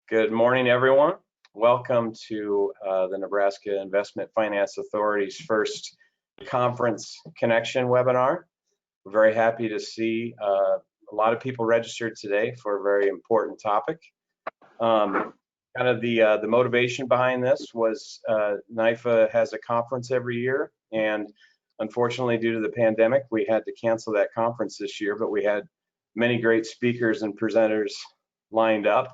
Good morning, everyone. Welcome to the Nebraska Investment Finance Authority's first conference connection webinar. We're very happy to see a lot of people registered today for a very important topic. Kind of the motivation behind this was NIFA has a conference every year, and unfortunately, due to the pandemic, we had to cancel that conference this year, but we had many great speakers and presenters lined up.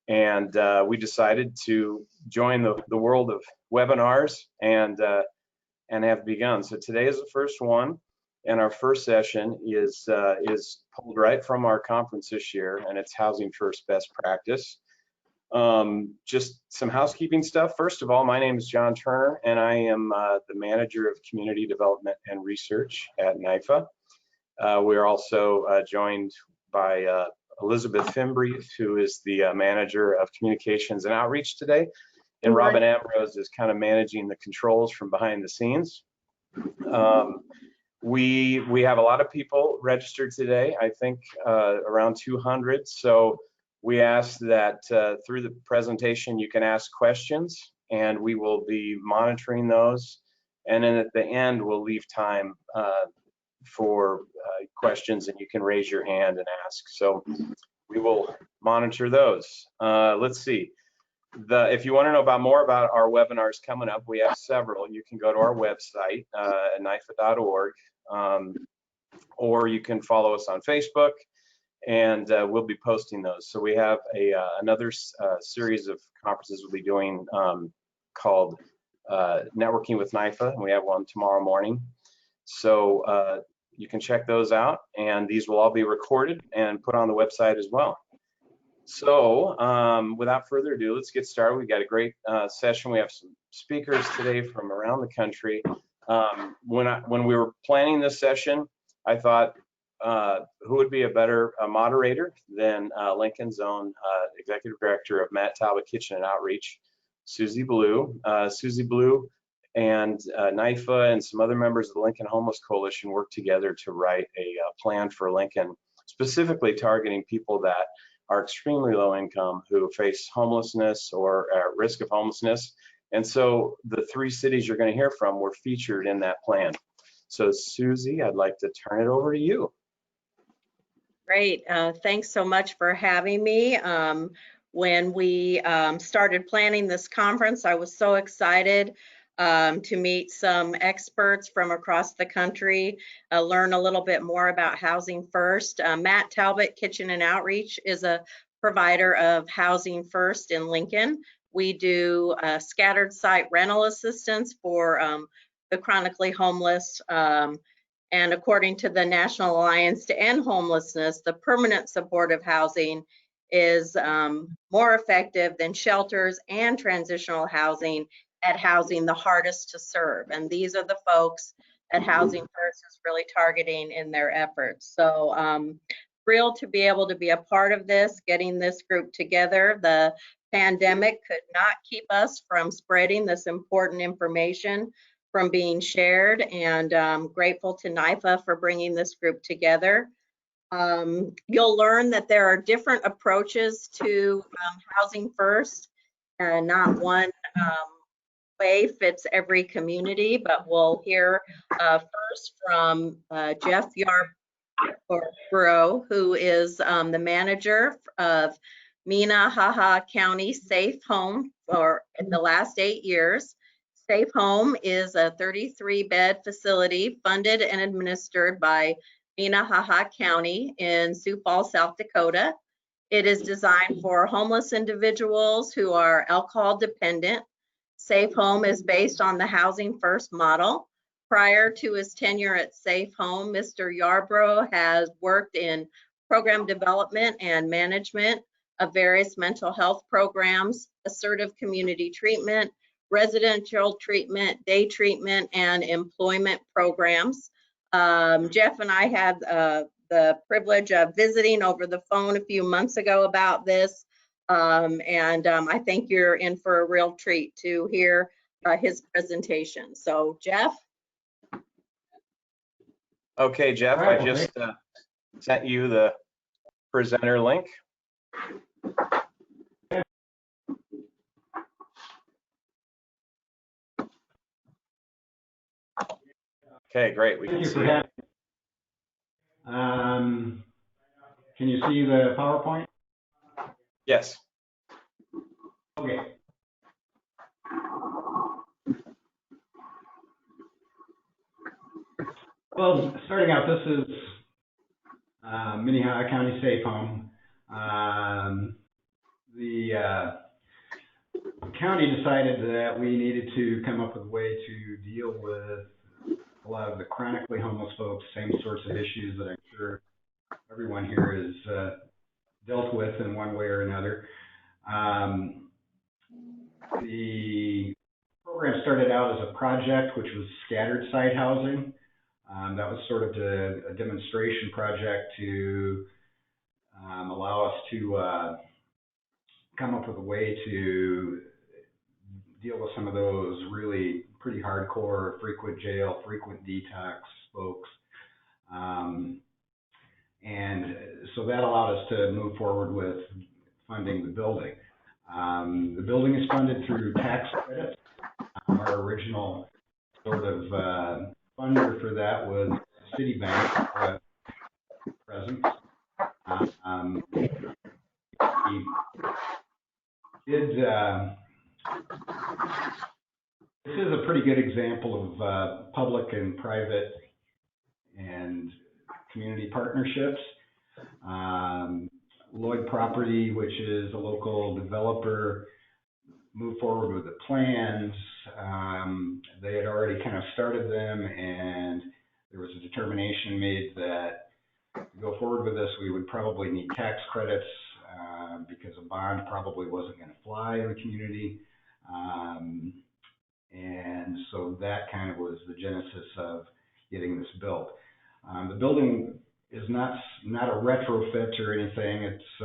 And we decided to join the world of webinars and have begun. So today is the first one, and our first session is pulled right from our conference this year, and it's Housing First Best Practice. Just some housekeeping stuff. First of all, my name is John Turner, and I am the Manager of Community Development and Research at NIFA. We are also joined by Elizabeth Fimbreath, who is the Manager of Communications and Outreach today, and Robin Ambrose is kind of managing the controls from behind the scenes. We have a lot of people registered today, I think around 200, so we ask that through the presentation you can ask questions, and we will be monitoring those, and then at the end we'll leave time for questions, and you can raise your hand and ask. So we will monitor those. Let's see. If you want to know more about our webinars coming up, we have several. You can go to our website at nifa.org, or you can follow us on Facebook, and we'll be posting those. So we have another series of conferences we'll be doing called Networking with NIFA, and we have one tomorrow morning. So you can check those out, and these will all be recorded and put on the website as well. So without further ado, let's get started. We've got a great session. We have some speakers today from around the country. When we were planning this session, I thought who would be a better moderator than Lincoln's own Executive Director of Matt Talbot Kitchen and Outreach, Susie Blue. Susie Blue and NIFA and some other members of the Lincoln Homeless Coalition worked together to write a plan for Lincoln, specifically targeting people that are extremely low income, who face homelessness or are at risk of homelessness. And so the 3 cities you're going to hear from were featured in that plan. So Susie, I'd like to turn it over to you. Great. Thanks so much for having me. When we started planning this conference, I was so excited to meet some experts from across the country, learn a little bit more about Housing First. Matt Talbot Kitchen and Outreach is a provider of Housing First in Lincoln. We do scattered site rental assistance for the chronically homeless. And according to the National Alliance to End Homelessness, the permanent supportive housing is more effective than shelters and transitional housing at housing the hardest to serve. And these are the folks that Housing First is really targeting in their efforts. So thrilled to be able to be a part of this, getting this group together. The pandemic could not keep us from spreading this important information from being shared, and grateful to NIFA for bringing this group together. You'll learn that there are different approaches to Housing First, and not one way fits every community, but we'll hear first from Jeff Yarbrough, who is the manager of Minnehaha County Safe Home for the last 8 years. Safe Home is a 33-bed facility funded and administered by Minnehaha County in Sioux Falls, South Dakota. It is designed for homeless individuals who are alcohol dependent. Safe Home is based on the Housing First model. Prior to his tenure at Safe Home, Mr. Yarbrough has worked in program development and management of various mental health programs, assertive community treatment, residential treatment, day treatment, and employment programs. Jeff and I had the privilege of visiting over the phone a few months ago about this. I think you're in for a real treat to hear his presentation. So, Jeff? Okay, Jeff, I just sent you the presenter link. Okay, great. We can see it. Can you see the PowerPoint? Yes. Okay. Well, starting out, this is Minnehaha County Safe Home. The county decided that we needed to come up with a way to deal with a lot of the chronically homeless folks, same sorts of issues that I'm sure everyone here has dealt with in one way or another. The program started out as a project, which was scattered site housing. That was sort of a demonstration project to allow us to come up with a way to deal with some of those really pretty hardcore, frequent jail, frequent detox folks. And so that allowed us to move forward with funding the building. The building is funded through tax credits. Our original sort of funder for that was Citibank presence. This is a pretty good example of public and private and community partnerships. Lloyd Property, which is a local developer, moved forward with the plans. They had already kind of started them, and there was a determination made that to go forward with this, we would probably need tax credits because a bond probably wasn't going to fly in the community. And so that kind of was the genesis of getting this built. The building is not a retrofit or anything. It's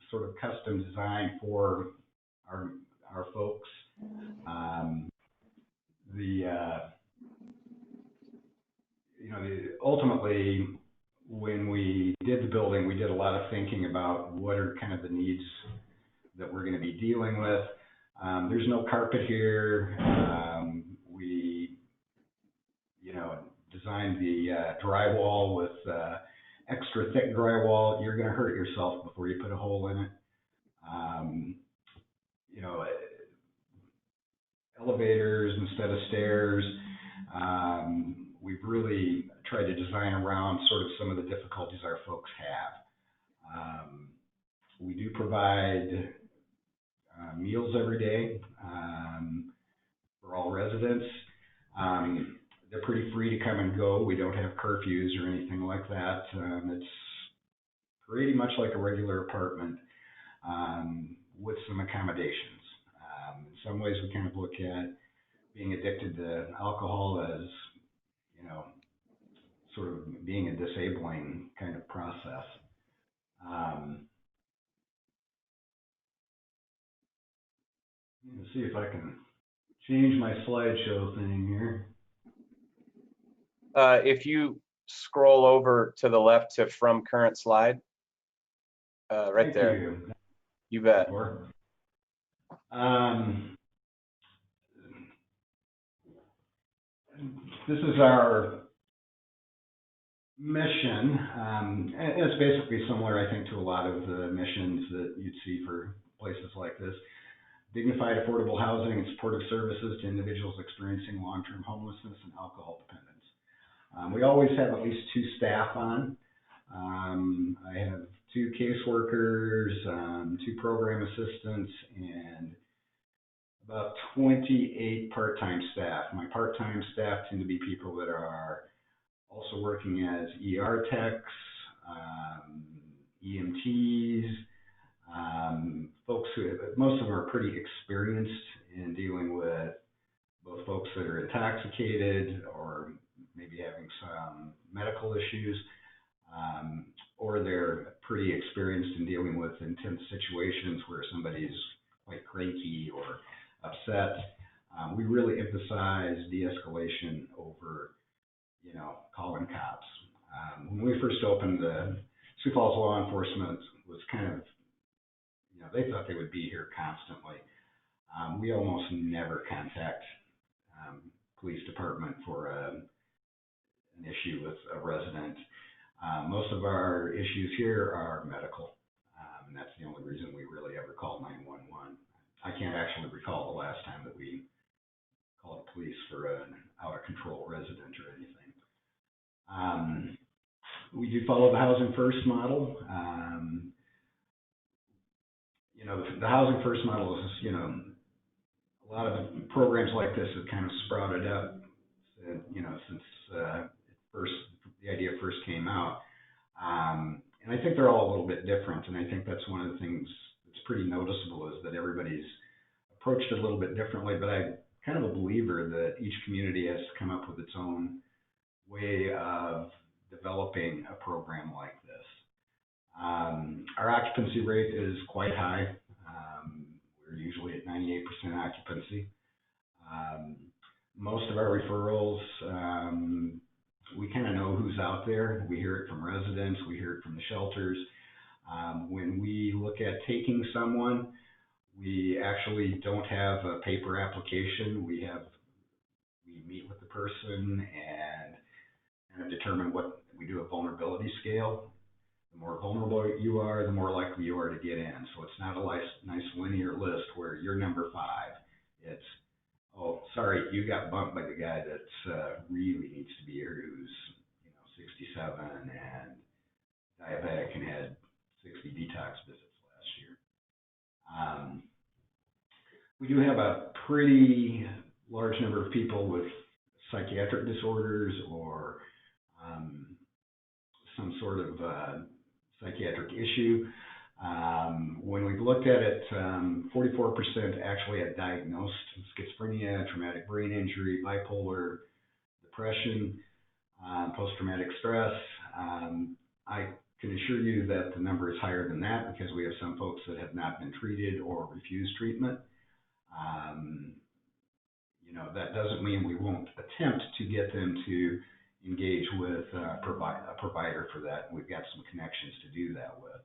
sort of custom designed for our folks. Ultimately, when we did the building, we did a lot of thinking about what are kind of the needs that we're going to be dealing with. There's no carpet here. We, designed the drywall with extra thick drywall. You're going to hurt yourself before you put a hole in it. Elevators instead of stairs. We've really tried to design around sort of some of the difficulties our folks have. We do provide meals every day for all residents. They're pretty free to come and go. We don't have curfews or anything like that. It's pretty much like a regular apartment with some accommodations. In some ways, we kind of look at being addicted to alcohol as, sort of being a disabling kind of process. Let's see if I can change my slideshow thing here. If you scroll over to the left to from current slide, right there. You bet. This is our mission. And it's basically similar, I think, to a lot of the missions that you'd see for places like this. Dignified, affordable housing and supportive services to individuals experiencing long-term homelessness and alcohol dependence. We always have at least 2 staff on. I have 2 caseworkers, 2 program assistants, and about 28 part-time staff. My part-time staff tend to be people that are also working as ER techs, EMTs, folks most of them are pretty experienced in dealing with both folks that are intoxicated or maybe having some medical issues, or they're pretty experienced in dealing with intense situations where somebody's quite cranky or upset. We really emphasize de-escalation over, calling cops. When we first opened, the Sioux Falls law enforcement was kind of, they thought they would be here constantly. We almost never contact police department for a an issue with a resident. Most of our issues here are medical, and that's the only reason we really ever called 911. I can't actually recall the last time that we called the police for an out-of-control resident or anything. We do follow the Housing First model. The Housing First model is, a lot of the programs like this have kind of sprouted up, since the idea first came out. And I think they're all a little bit different, and I think that's one of the things that's pretty noticeable is that everybody's approached it a little bit differently, but I'm kind of a believer that each community has to come up with its own way of developing a program like this. Our occupancy rate is quite high. We're usually at 98% occupancy. Most of our referrals, we kind of know who's out there. We hear it from residents. We hear it from the shelters. When we look at taking someone, we actually don't have a paper application. We meet with the person and kind of determine what we do, a vulnerability scale. The more vulnerable you are, the more likely you are to get in. So it's not a nice linear list where you're number 5. It's, oh, sorry, you got bumped by the guy that really needs to be here, who's 67 and diabetic and had 60 detox visits last year. We do have a pretty large number of people with psychiatric disorders or some sort of psychiatric issue. When we've looked at it, 44% actually had diagnosed schizophrenia, traumatic brain injury, bipolar, depression, post-traumatic stress. I can assure you that the number is higher than that because we have some folks that have not been treated or refused treatment. That doesn't mean we won't attempt to get them to engage with a provider for that. We've got some connections to do that with.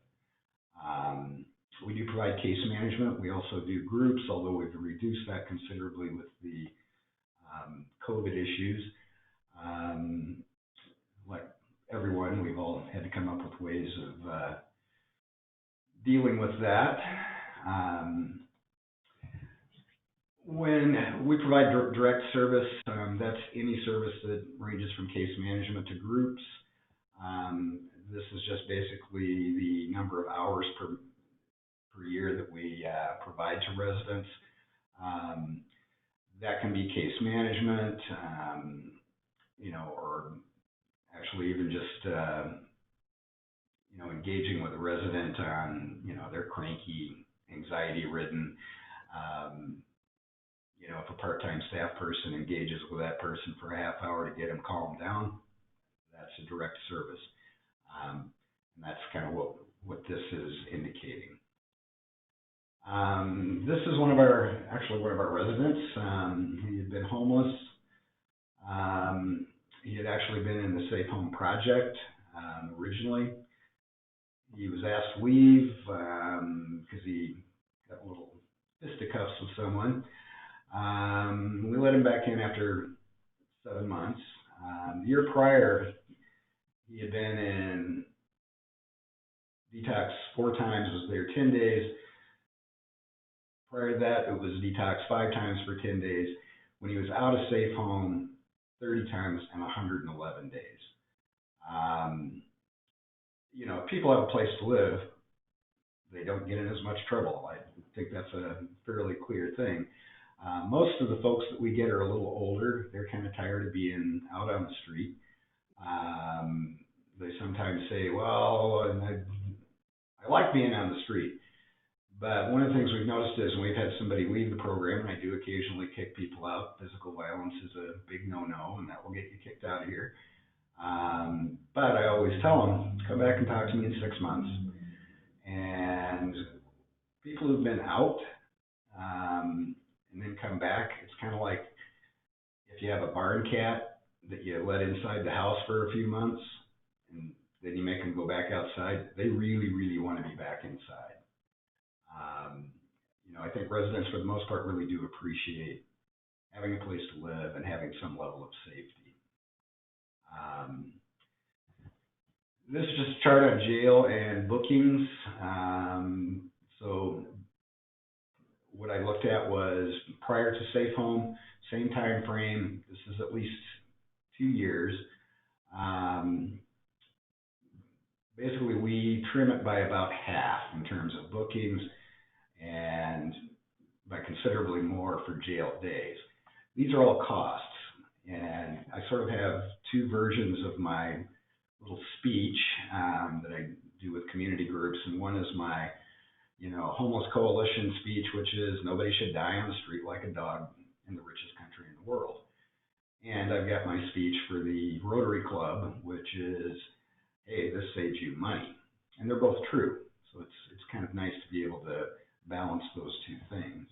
We do provide case management. We also do groups, although we've reduced that considerably with the COVID issues. Like everyone, we've all had to come up with ways of dealing with that. When we provide direct service, that's any service that ranges from case management to groups. This is just basically the number of hours per year that we provide to residents. That can be case management, or actually even just, engaging with a resident on, they're cranky, anxiety-ridden. If a part-time staff person engages with that person for a half hour to get them calmed down, that's a direct service. And that's kind of what this is indicating. This is one of our residents. He had been homeless. He had actually been in the Safe Home Project originally. He was asked to leave because he got a little fisticuffs with someone. We let him back in after 7 months. The year prior, he had been in detox 4 times, was there 10 days. Prior to that, it was detox 5 times for 10 days. When he was out of safe home, 30 times and 111 days. If people have a place to live, they don't get in as much trouble. I think that's a fairly clear thing. Most of the folks that we get are a little older. They're kind of tired of being out on the street. They sometimes say, well, I like being on the street. But one of the things we've noticed is when we've had somebody leave the program, and I do occasionally kick people out, physical violence is a big no-no, and that will get you kicked out of here. But I always tell them, come back and talk to me in 6 months. And people who've been out and then come back, it's kind of like if you have a barn cat that you let inside the house for a few months, and then you make them go back outside, they really, really want to be back inside. I think residents, for the most part, really do appreciate having a place to live and having some level of safety. This is just a chart on jail and bookings. So what I looked at was prior to Safe Home, same time frame. This is at least 2 years. Basically, we trim it by about half in terms of bookings and by considerably more for jail days. These are all costs, and I sort of have two versions of my little speech that I do with community groups, and one is my, homeless coalition speech, which is nobody should die on the street like a dog in the richest country in the world. And I've got my speech for the Rotary Club, which is, hey, this saves you money. And they're both true. So it's kind of nice to be able to balance those two things.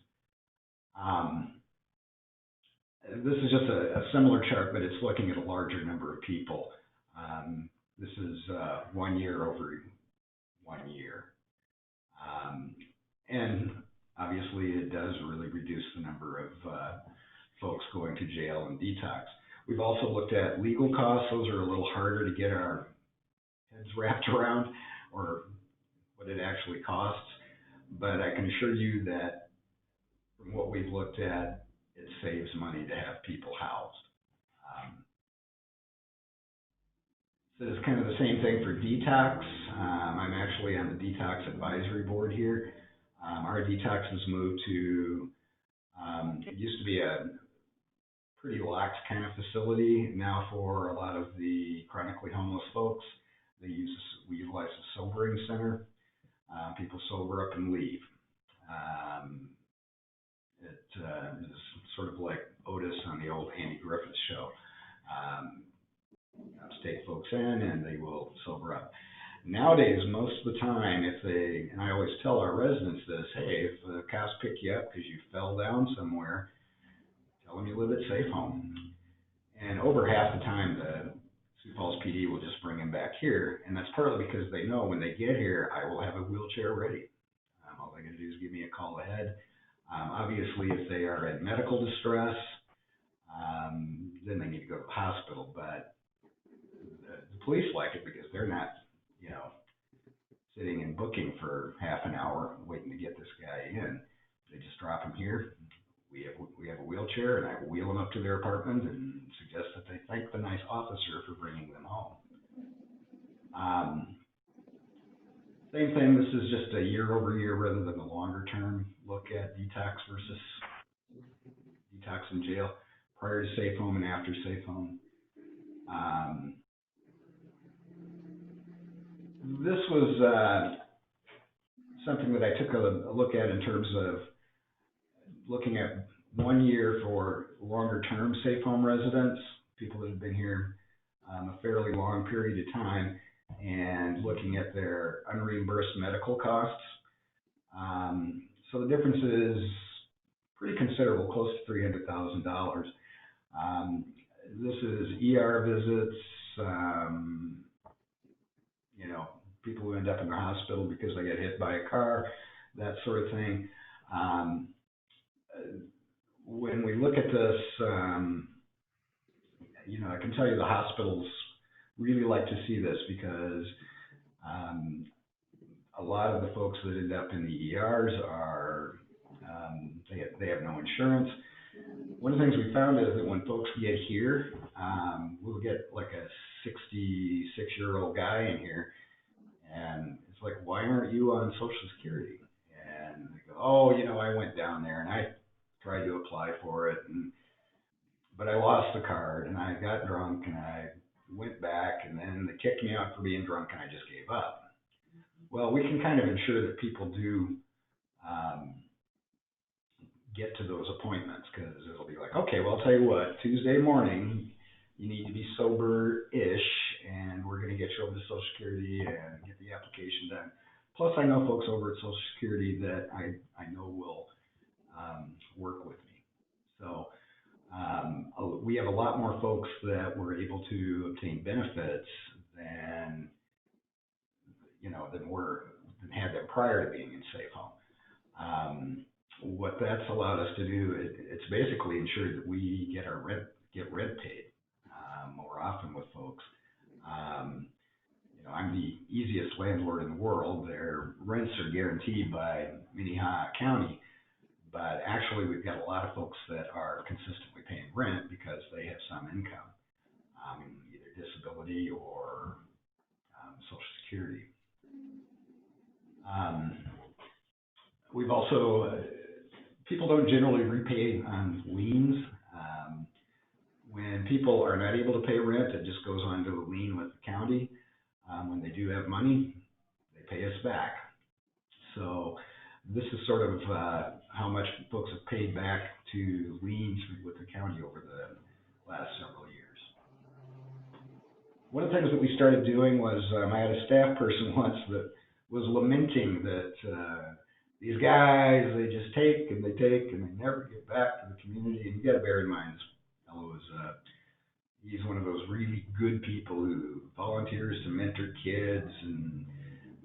This is just a similar chart, but it's looking at a larger number of people. This is 1 year over 1 year. And obviously it does really reduce the number of folks going to jail and detox. We've also looked at legal costs. Those are a little harder to get our heads wrapped around, or what it actually costs. But I can assure you that from what we've looked at, it saves money to have people housed. So it's kind of the same thing for detox. I'm actually on the detox advisory board here. Our detox has moved to, it used to be a pretty lax kind of facility. Now for a lot of the chronically homeless folks, we utilize a sobering center. People sober up and leave. It is sort of like Otis on the old Andy Griffith show. Take folks in and they will sober up. Nowadays, most of the time, and I always tell our residents this, hey, if the cops pick you up because you fell down somewhere, tell them you live at Safe Home. And over half the time, the Sioux Falls PD will just bring them back here. And that's partly because they know when they get here, I will have a wheelchair ready. All they got to do is give me a call ahead. Obviously, if they are in medical distress, then they need to go to the hospital. But the police like it because they're not, sitting and booking for half an hour waiting to get this guy in. They just drop him here. We have a wheelchair, and I wheel them up to their apartment and suggest that they thank the nice officer for bringing them home. Same thing. This is just a year over year rather than a longer term look at detox versus detox in jail, prior to Safe Home and after Safe Home. This was something that I took a look at in terms of looking at 1 year for longer term Safe Home residents, people that have been here a fairly long period of time, and looking at their unreimbursed medical costs. So the difference is pretty considerable, close to $300,000. This is ER visits, people who end up in the hospital because they get hit by a car, that sort of thing. When we look at this, I can tell you the hospitals really like to see this because a lot of the folks that end up in the ERs are, they have no insurance. One of the things we found is that when folks get here, we'll get like a 66-year-old guy in here, and it's like, why aren't you on Social Security? And they go, oh, I went down there and I tried to apply for it, but I lost the card and I got drunk and I went back and then they kicked me out for being drunk and I just gave up. Well, we can kind of ensure that people do get to those appointments, because it'll be like, okay, well, I'll tell you what, Tuesday morning, you need to be sober-ish, and we're going to get you over to Social Security and get the application done. Plus, I know folks over at Social Security that I know will work with me. So we have a lot more folks that were able to obtain benefits than than had them prior to being in Safe Home. What that's allowed us to do, it's basically ensured that we get rent paid, or more often with folks. You know, I'm the easiest landlord in the world. Their rents are guaranteed by Minnehaha County, but actually we've got a lot of folks that are consistently paying rent because they have some income, either disability or Social Security. We've also, people don't generally repay on liens. When people are not able to pay rent, it just goes on to a lien with the county. When they do have money, they pay us back. So this is sort of how much folks have paid back to liens with the county over the last several years. One of the things that we started doing was I had a staff person once that was lamenting that these guys, they just take and they never get back to the community. And you got to bear in mind, this fellow is he's one of those really good people who volunteers to mentor kids and,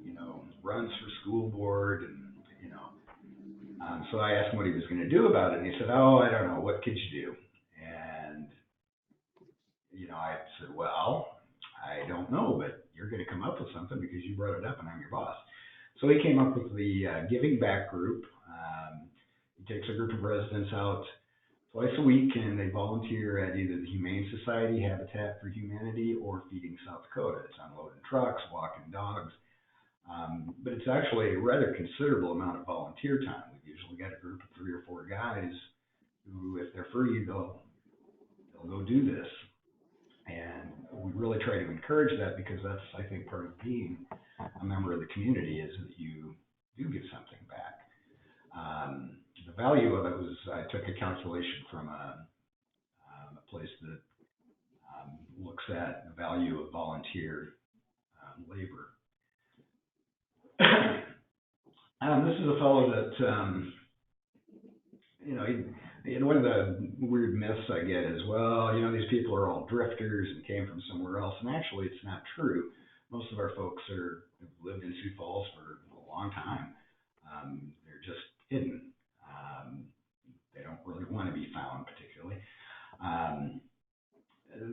you know, runs for school board and, you know. So I asked him what he was going to do about it, and he said, "Oh, I don't know. What could you do?" And, you know, I said, "Well, I don't know, but you're going to come up with something because you brought it up and I'm your boss." So he came up with the Giving Back group. He takes a group of residents out twice a week, and they volunteer at either the Humane Society, Habitat for Humanity, or Feeding South Dakota. It's unloading trucks, walking dogs, but it's actually a rather considerable amount of volunteer time. We've usually got a group of 3 or 4 guys who, if they're free, they'll go do this. And we really try to encourage that because that's, I think, part of being a member of the community is that you do give something back. The value of it was, I took a calculation from a place that looks at the value of volunteer labor. This is a fellow that, you know, one of the weird myths I get is, well, you know, these people are all drifters and came from somewhere else. And actually, it's not true. Most of our folks have lived in Sioux Falls for a long time. They're just hidden. They don't really want to be found, particularly.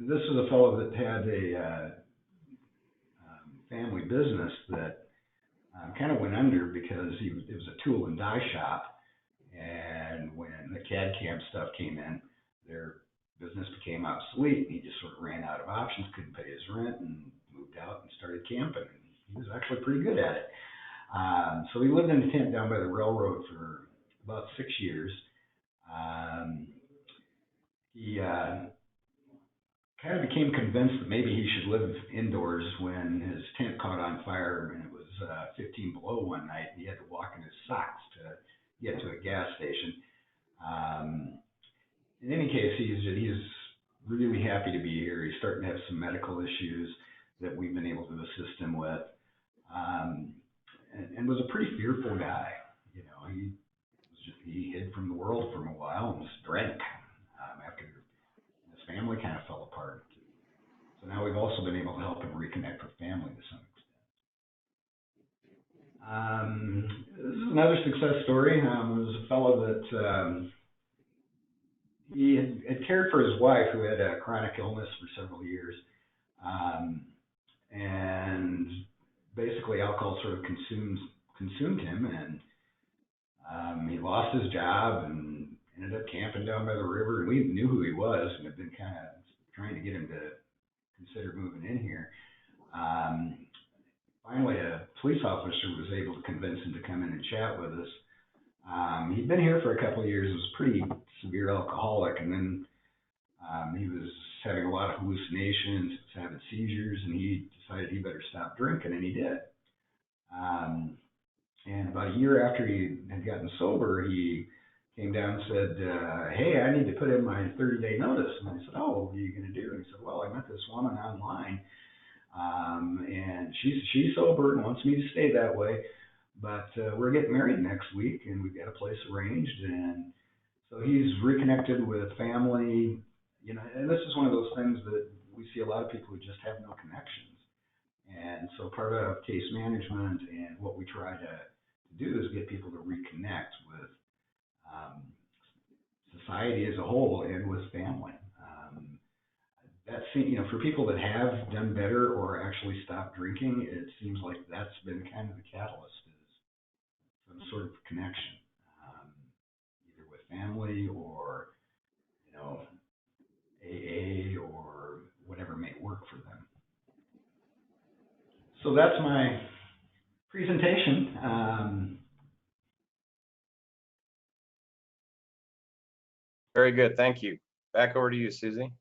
This is a fellow that had a family business that kind of went under because it was a tool and die shop. And when the CAD CAM stuff came in, their business became obsolete. And he just sort of ran out of options, couldn't pay his rent, and moved out and started camping. And he was actually pretty good at it. So he lived in a tent down by the railroad for about 6 years. He kind of became convinced that maybe he should live indoors when his tent caught on fire and it was 15 below one night, and he had to walk in his socks to get to a gas station. In any case, he's really happy to be here. He's starting to have some medical issues that we've been able to assist him with, and was a pretty fearful guy. You know, he hid from the world for a while and just drank after his family kind of fell apart. So now we've also been able to help him reconnect with family to some extent. This is another success story. It was a fellow that he had cared for his wife who had a chronic illness for several years. And basically alcohol sort of consumed him, and he lost his job and ended up camping down by the river. And we knew who he was and had been kind of trying to get him to consider moving in here. Finally, a police officer was able to convince him to come in and chat with us. He'd been here for a couple of years. He was pretty severe alcoholic, and then he was having a lot of hallucinations, was having seizures, and he decided he better stop drinking, and he did. And about a year after he had gotten sober, he came down and said, "Hey, I need to put in my 30-day notice." And I said, "Oh, what are you going to do?" And he said, "Well, I met this woman online, and she's sober and wants me to stay that way, but we're getting married next week, and we've got a place arranged." And so he's reconnected with family, you know, and this is one of those things that we see a lot of people who just have no connections. And so part of case management and what we try to do is get people to reconnect with society as a whole and with family. that seems, for people that have done better or actually stopped drinking, it seems like that's been kind of the catalyst, is some sort of connection, either with family or, AA or whatever may work for them. So that's my presentation. Very good, thank you. Back over to you, Susie.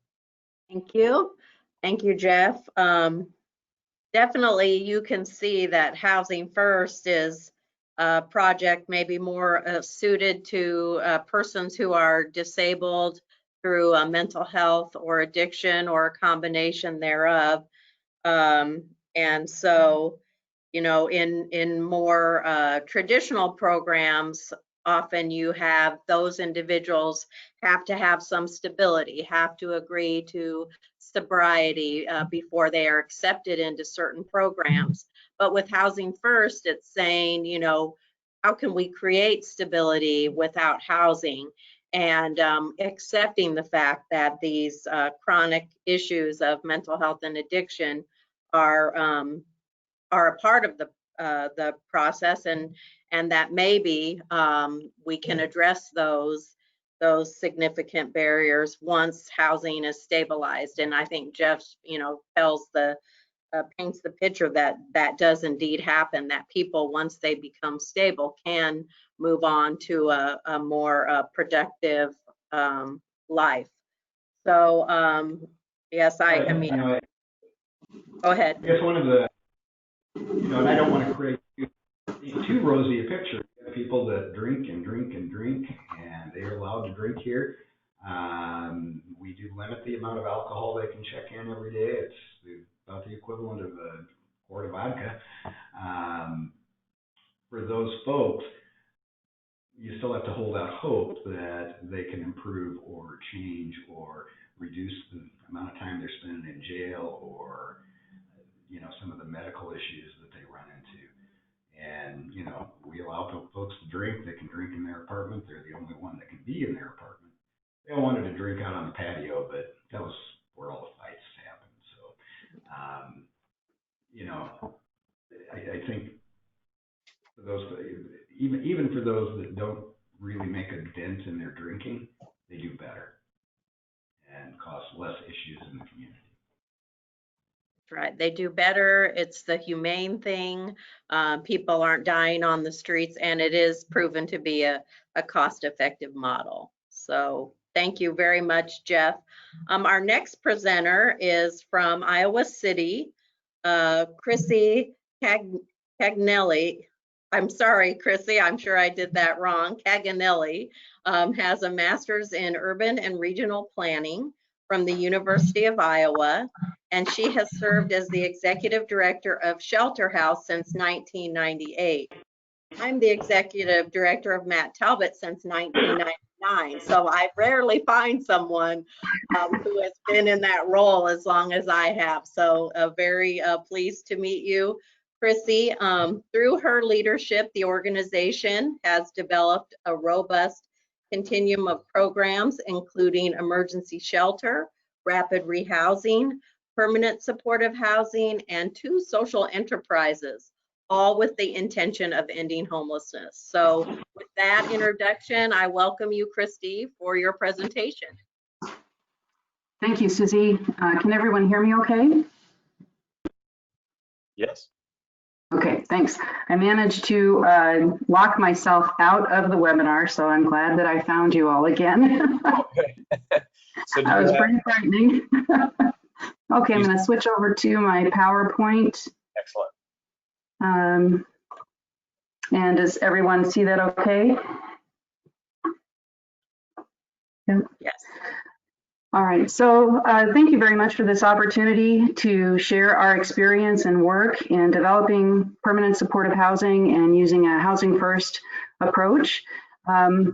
Thank you. Thank you, Jeff. Definitely you can see that Housing First is a project maybe more suited to persons who are disabled through mental health or addiction or a combination thereof. And so, in more traditional programs, often you have those individuals have to have some stability, have to agree to sobriety before they are accepted into certain programs. But with Housing First, it's saying, how can we create stability without housing? And accepting the fact that these chronic issues of mental health and addiction are a part of the process, and that maybe we can address those significant barriers once housing is stabilized. And I think Jeff, paints the picture that that does indeed happen, that people, once they become stable, can move on to a more productive life. So yes, I mean, go ahead. I guess one of the, and I don't want to create too rosy a picture. People that drink and drink and drink, and they're allowed to drink here. We do limit the amount of alcohol they can check in every day. It's about the equivalent of a quart of vodka. For those folks, you still have to hold out hope that they can improve or change or reduce the amount of time they're spending in jail, or some of the medical issues that they run into. And we allow folks to drink. They can drink in their apartment. They're the only one that can be in their apartment. They all wanted to drink out on the patio, but that was where all the fights happened. So I think for those, even for those that don't really make a dent in their drinking, they do better and cause less issues in the community. Right, they do better. It's the humane thing. People aren't dying on the streets, and it is proven to be a cost-effective model. So thank you very much, Jeff. Our next presenter is from Iowa City, Crissy Canganelli. I'm sorry, Crissy, I'm sure I did that wrong. Canganelli has a master's in urban and regional planning from the University of Iowa, and she has served as the executive director of Shelter House since 1998. I'm the executive director of Matt Talbot since 1999, so I rarely find someone who has been in that role as long as I have. So very pleased to meet you, Crissy. Through her leadership, the organization has developed a robust continuum of programs, including emergency shelter, rapid rehousing, permanent supportive housing, and 2 social enterprises, all with the intention of ending homelessness. So with that introduction, I welcome you, Crissy, for your presentation. Thank you, Susie. Can everyone hear me okay? Yes. Okay, thanks. I managed to lock myself out of the webinar, so I'm glad that I found you all again. Okay. So that was pretty frightening. Okay, I'm going to switch over to my PowerPoint. Excellent. And does everyone see that okay? Yep. Yes. All right, so thank you very much for this opportunity to share our experience and work in developing permanent supportive housing and using a housing first approach. I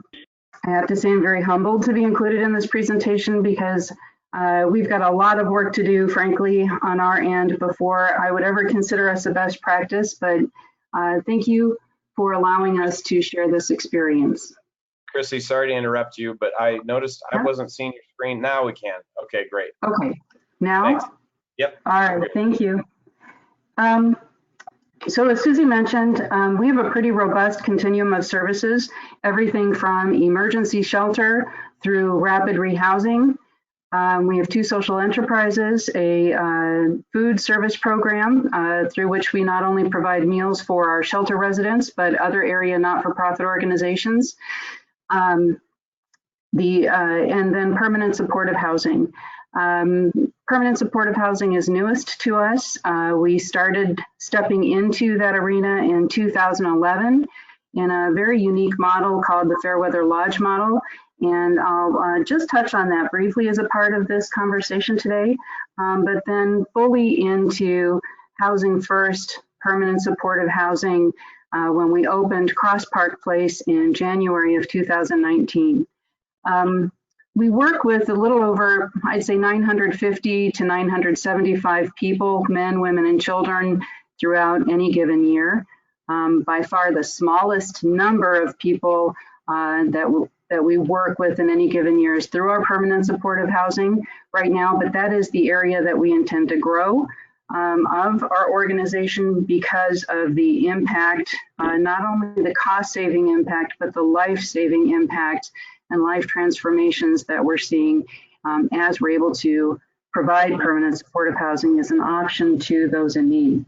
have to say I'm very humbled to be included in this presentation because we've got a lot of work to do, frankly, on our end before I would ever consider us a best practice, but thank you for allowing us to share this experience. Crissy, sorry to interrupt you, but I noticed I wasn't seeing your screen. Now we can. Okay, great. Okay, now? Thanks. Yep. All right, thank you. So as Susie mentioned, we have a pretty robust continuum of services, everything from emergency shelter through rapid rehousing. We have 2 social enterprises, a food service program through which we not only provide meals for our shelter residents, but other area not-for-profit organizations, and then permanent supportive housing. Permanent supportive housing is newest to us. We started stepping into that arena in 2011 in a very unique model called the Fairweather Lodge model. And I'll just touch on that briefly as a part of this conversation today, but then fully into Housing First, permanent supportive housing when we opened Cross Park Place in January of 2019. We work with a little over, I'd say 950 to 975 people, men, women, and children throughout any given year. By far the smallest number of people that we work with in any given year is through our permanent supportive housing right now, but that is the area that we intend to grow of our organization because of the impact, not only the cost-saving impact, but the life-saving impact and life transformations that we're seeing as we're able to provide permanent supportive housing as an option to those in need.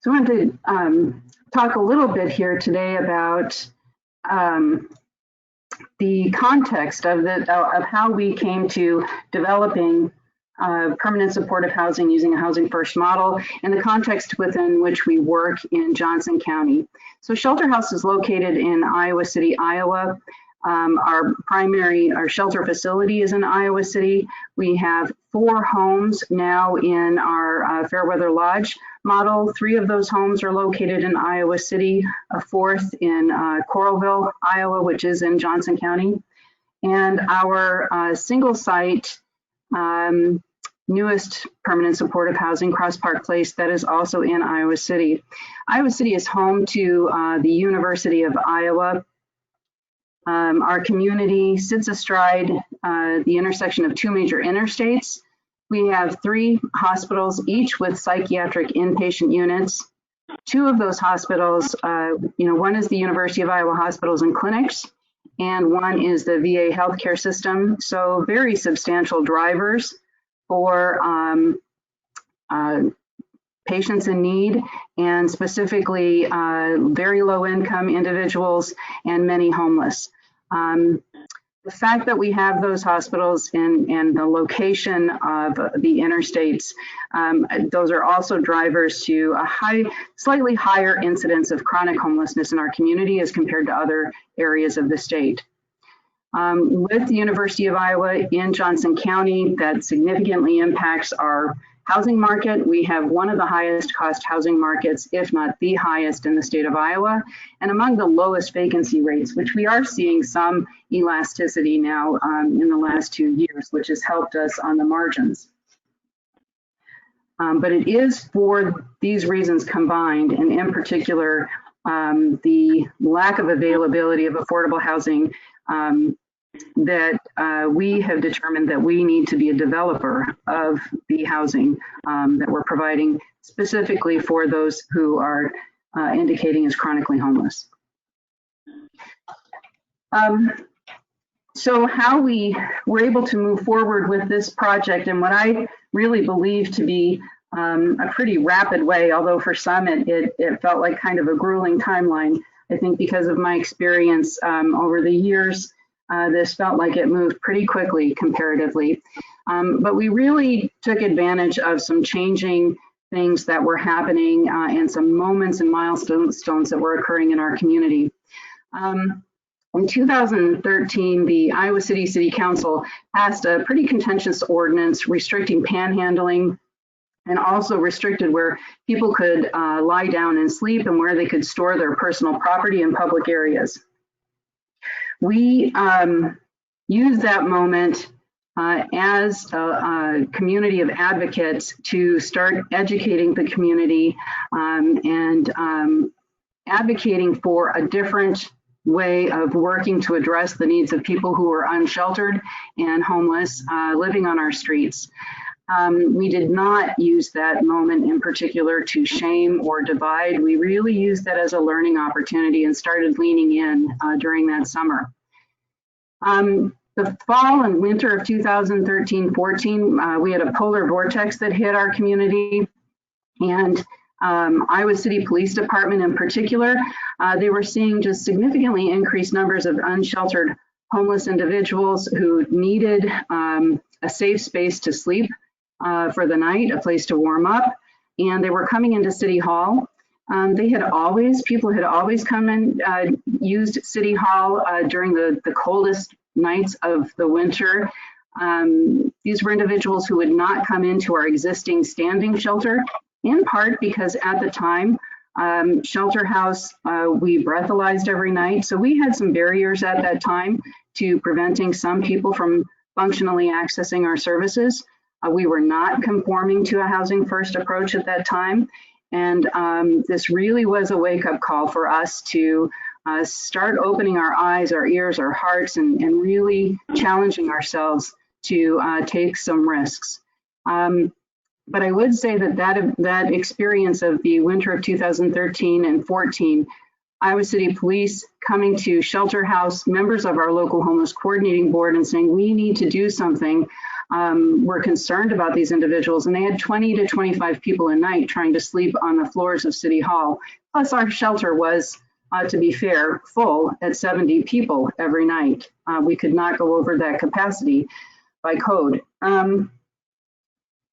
So I wanted to talk a little bit here today about the context of how we came to developing permanent supportive housing using a Housing First model and the context within which we work in Johnson County. So Shelter House is located in Iowa City, Iowa. Our shelter facility is in Iowa City. We have 4 homes now in our Fairweather Lodge model. 3 of those homes are located in Iowa City, a 4th in Coralville, Iowa, which is in Johnson County. And our single site, newest permanent supportive housing, Cross Park Place, that is also in Iowa City. Iowa City is home to the University of Iowa. Our community sits astride the intersection of 2 major interstates. We have 3 hospitals, each with psychiatric inpatient units. 2 of those hospitals, one is the University of Iowa Hospitals and Clinics, and one is the VA healthcare system. So very substantial drivers for patients in need, and specifically very low income individuals and many homeless. The fact that we have those hospitals and the location of the interstates, those are also drivers to a slightly higher incidence of chronic homelessness in our community as compared to other areas of the state. With the University of Iowa in Johnson County, that significantly impacts our housing market. We have one of the highest cost housing markets, if not the highest in the state of Iowa, and among the lowest vacancy rates, which we are seeing some elasticity now in the last 2 years, which has helped us on the margins. But it is for these reasons combined, and in particular, the lack of availability of affordable housing that we have determined that we need to be a developer of the housing that we're providing specifically for those who are indicating as chronically homeless. So how we were able to move forward with this project, and what I really believe to be a pretty rapid way, although for some it felt like kind of a grueling timeline. I think because of my experience over the years, this felt like it moved pretty quickly comparatively. But we really took advantage of some changing things that were happening and some moments and milestones that were occurring in our community. In 2013, the Iowa City Council passed a pretty contentious ordinance restricting panhandling and also restricted where people could lie down and sleep and where they could store their personal property in public areas. We used that moment as a community of advocates to start educating the community and advocating for a different way of working to address the needs of people who were unsheltered and homeless living on our streets. We did not use that moment in particular to shame or divide. We really used that as a learning opportunity and started leaning in during that summer. The fall and winter of 2013-14, we had a polar vortex that hit our community, and Iowa City Police Department in particular, they were seeing just significantly increased numbers of unsheltered homeless individuals who needed a safe space to sleep for the night, a place to warm up, and they were coming into City Hall. People had always come and used City Hall during the coldest nights of the winter. These were individuals who would not come into our existing standing shelter, in part because at the time, Shelter House, we breathalyzed every night. So we had some barriers at that time to preventing some people from functionally accessing our services. We were not conforming to a housing first approach at that time. And this really was a wake-up call for us to start opening our eyes, our ears, our hearts, and really challenging ourselves to take some risks. But I would say that experience of the winter of 2013 and 14, Iowa City Police coming to Shelter House, members of our local homeless coordinating board, and saying, we need to do something. We're concerned about these individuals. And they had 20 to 25 people a night trying to sleep on the floors of City Hall. Plus our shelter was, to be fair, full at 70 people every night. We could not go over that capacity by code.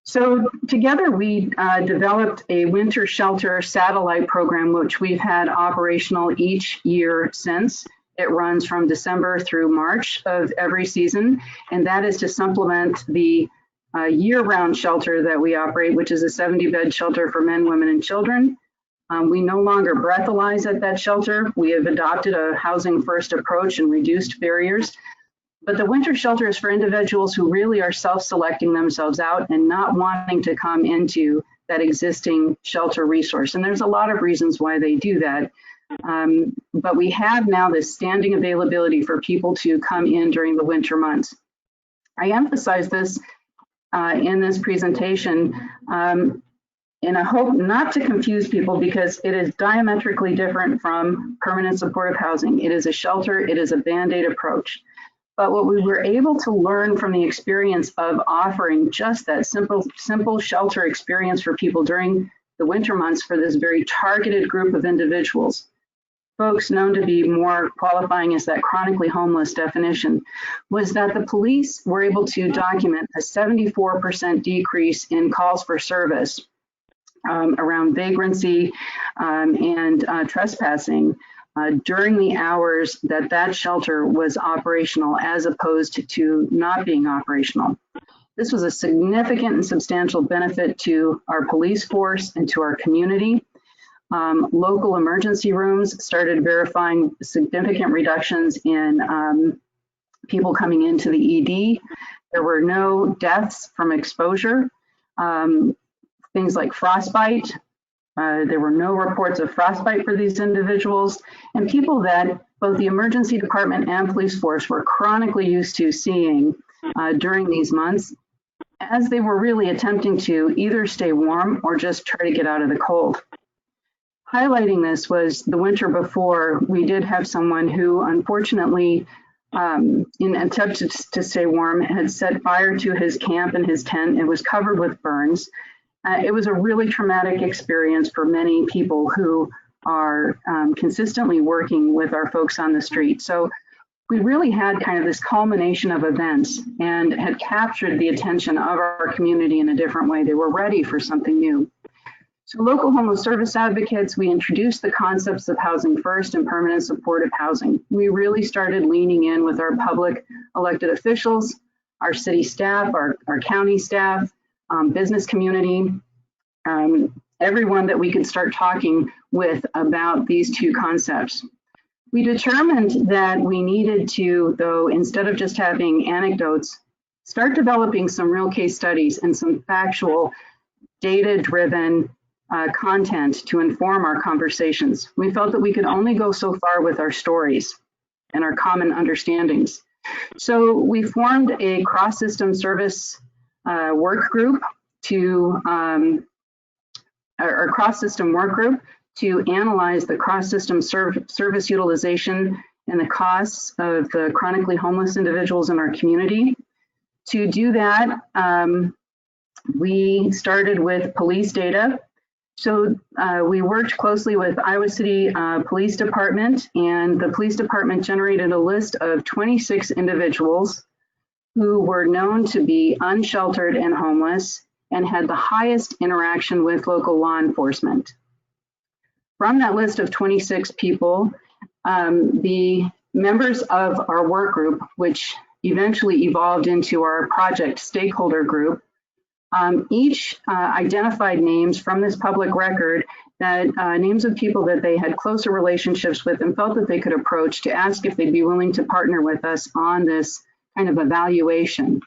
So together we developed a winter shelter satellite program, which we've had operational each year since. It runs from December through March of every season, and that is to supplement the year-round shelter that we operate, which is a 70-bed shelter for men, women, and children. We no longer breathalyze at that shelter. We have adopted a housing first approach and reduced barriers. But the winter shelter is for individuals who really are self-selecting themselves out and not wanting to come into that existing shelter resource. And there's a lot of reasons why they do that. But we have now this standing availability for people to come in during the winter months. I emphasize this in this presentation in a hope not to confuse people, because it is diametrically different from permanent supportive housing. It is a shelter, it is a Band-Aid approach. But what we were able to learn from the experience of offering just that simple shelter experience for people during the winter months for this very targeted group of individuals, folks known to be more qualifying as that chronically homeless definition, was that the police were able to document a 74% decrease in calls for service around vagrancy and trespassing during the hours that that shelter was operational, as opposed to not being operational. This was a significant and substantial benefit to our police force and to our community. Local emergency rooms started verifying significant reductions in people coming into the ED. There were no deaths from exposure. Things like frostbite. There were no reports of frostbite for these individuals, and people that both the emergency department and police force were chronically used to seeing during these months, as they were really attempting to either stay warm or just try to get out of the cold. Highlighting this was the winter before, we did have someone who unfortunately, in an attempt to stay warm, had set fire to his camp and his tent. It was covered with burns. It was a really traumatic experience for many people who are consistently working with our folks on the street. So we really had kind of this culmination of events and had captured the attention of our community in a different way. They were ready for something new. So local homeless service advocates, we introduced the concepts of housing first and permanent supportive housing. We really started leaning in with our public elected officials, our city staff, our county staff, business community, everyone that we could start talking with about these two concepts. We determined that we needed to, though, instead of just having anecdotes, start developing some real case studies and some factual, data-driven content to inform our conversations. We felt that we could only go so far with our stories and our common understandings. So we formed a cross-system service work group to, or cross-system work group to analyze the cross-system service utilization and the costs of the chronically homeless individuals in our community. To do that, we started with police data. So we worked closely with Iowa City Police Department, and the police department generated a list of 26 individuals who were known to be unsheltered and homeless and had the highest interaction with local law enforcement. From that list of 26 people, the members of our work group, which eventually evolved into our project stakeholder group, each identified names from this public record, that names of people that they had closer relationships with and felt that they could approach to ask if they'd be willing to partner with us on this kind of evaluation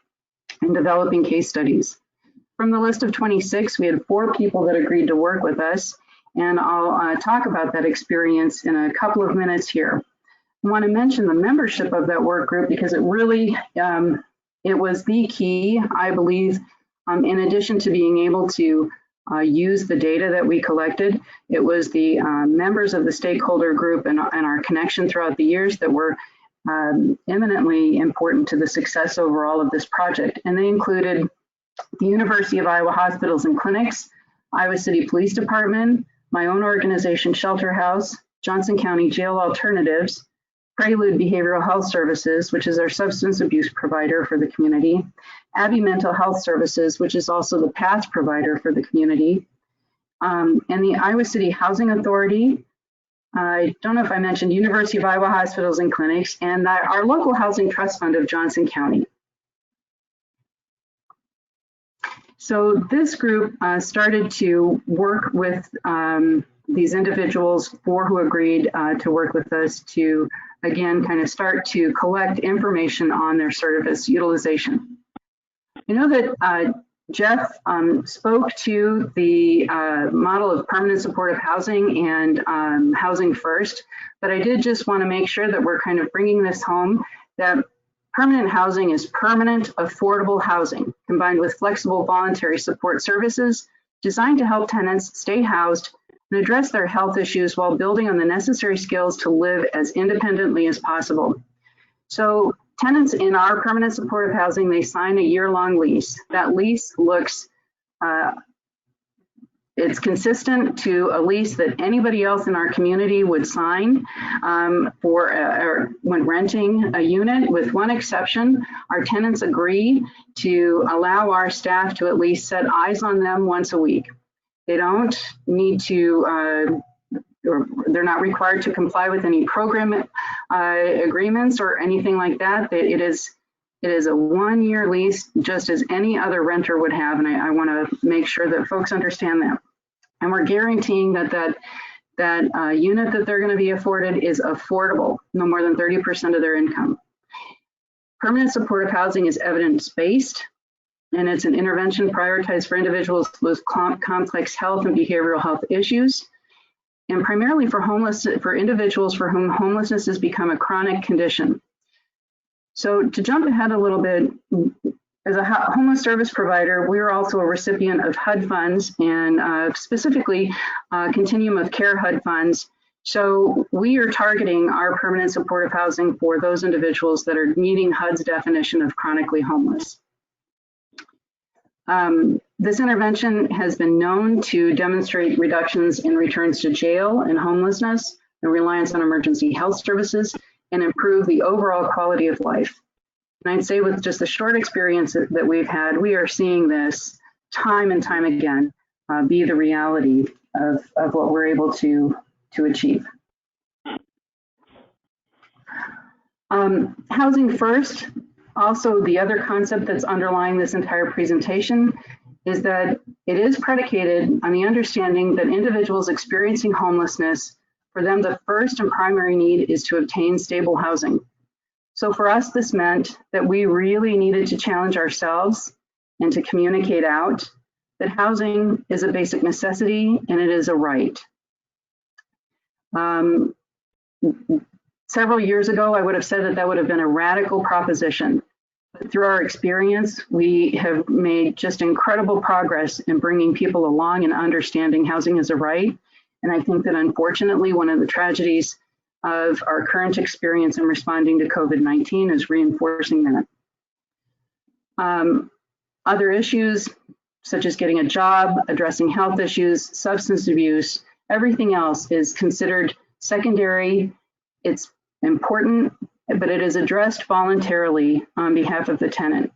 and developing case studies. From the list of 26, we had 4 people that agreed to work with us, and I'll talk about that experience in a couple of minutes here. I want to mention the membership of that work group because it really, it was the key, I believe, in addition to being able to use the data that we collected. It was the members of the stakeholder group and our connection throughout the years that were eminently important to the success overall of this project. And they included the University of Iowa Hospitals and Clinics, Iowa City Police Department, my own organization, Shelter House, Johnson County Jail Alternatives, Prelude Behavioral Health Services, which is our substance abuse provider for the community, Abbey Mental Health Services, which is also the PATH provider for the community, and the Iowa City Housing Authority. I don't know if I mentioned University of Iowa Hospitals and Clinics, and our local housing trust fund of Johnson County. So this group started to work with these individuals, 4 who agreed to work with us to, again, kind of start to collect information on their service utilization. I know that Jeff spoke to the model of permanent supportive housing and housing first, but I did just want to make sure that we're kind of bringing this home, that permanent housing is permanent, affordable housing combined with flexible voluntary support services designed to help tenants stay housed and address their health issues while building on the necessary skills to live as independently as possible. So tenants in our permanent supportive housing, they sign a year-long lease. That lease looks, it's consistent to a lease that anybody else in our community would sign or when renting a unit, with one exception. Our tenants agree to allow our staff to at least set eyes on them once a week. They don't need to, or they're not required to comply with any program agreements or anything like that. It is a 1-year lease, just as any other renter would have, and I want to make sure that folks understand that. And we're guaranteeing that unit that they're going to be afforded is affordable, no more than 30% of their income. Permanent supportive housing is evidence-based, and it's an intervention prioritized for individuals with complex health and behavioral health issues, and primarily for individuals for whom homelessness has become a chronic condition. So to jump ahead a little bit, as a homeless service provider, we are also a recipient of HUD funds, and specifically Continuum of Care HUD funds. So we are targeting our permanent supportive housing for those individuals that are meeting HUD's definition of chronically homeless. This intervention has been known to demonstrate reductions in returns to jail and homelessness, the reliance on emergency health services, and improve the overall quality of life. And I'd say with just the short experience that we've had, we are seeing this time and time again be the reality of what we're able to achieve. Housing first, also the other concept that's underlying this entire presentation is that it is predicated on the understanding that individuals experiencing homelessness, for them the first and primary need is to obtain stable housing. So for us, this meant that we really needed to challenge ourselves and to communicate out that housing is a basic necessity and it is a right. Several years ago, I would have said that that would have been a radical proposition. But through our experience, we have made just incredible progress in bringing people along and understanding housing is a right. And I think that unfortunately, one of the tragedies of our current experience in responding to COVID-19 is reinforcing that. Other issues, such as getting a job, addressing health issues, substance abuse, everything else is considered secondary. It's important, but it is addressed voluntarily on behalf of the tenant.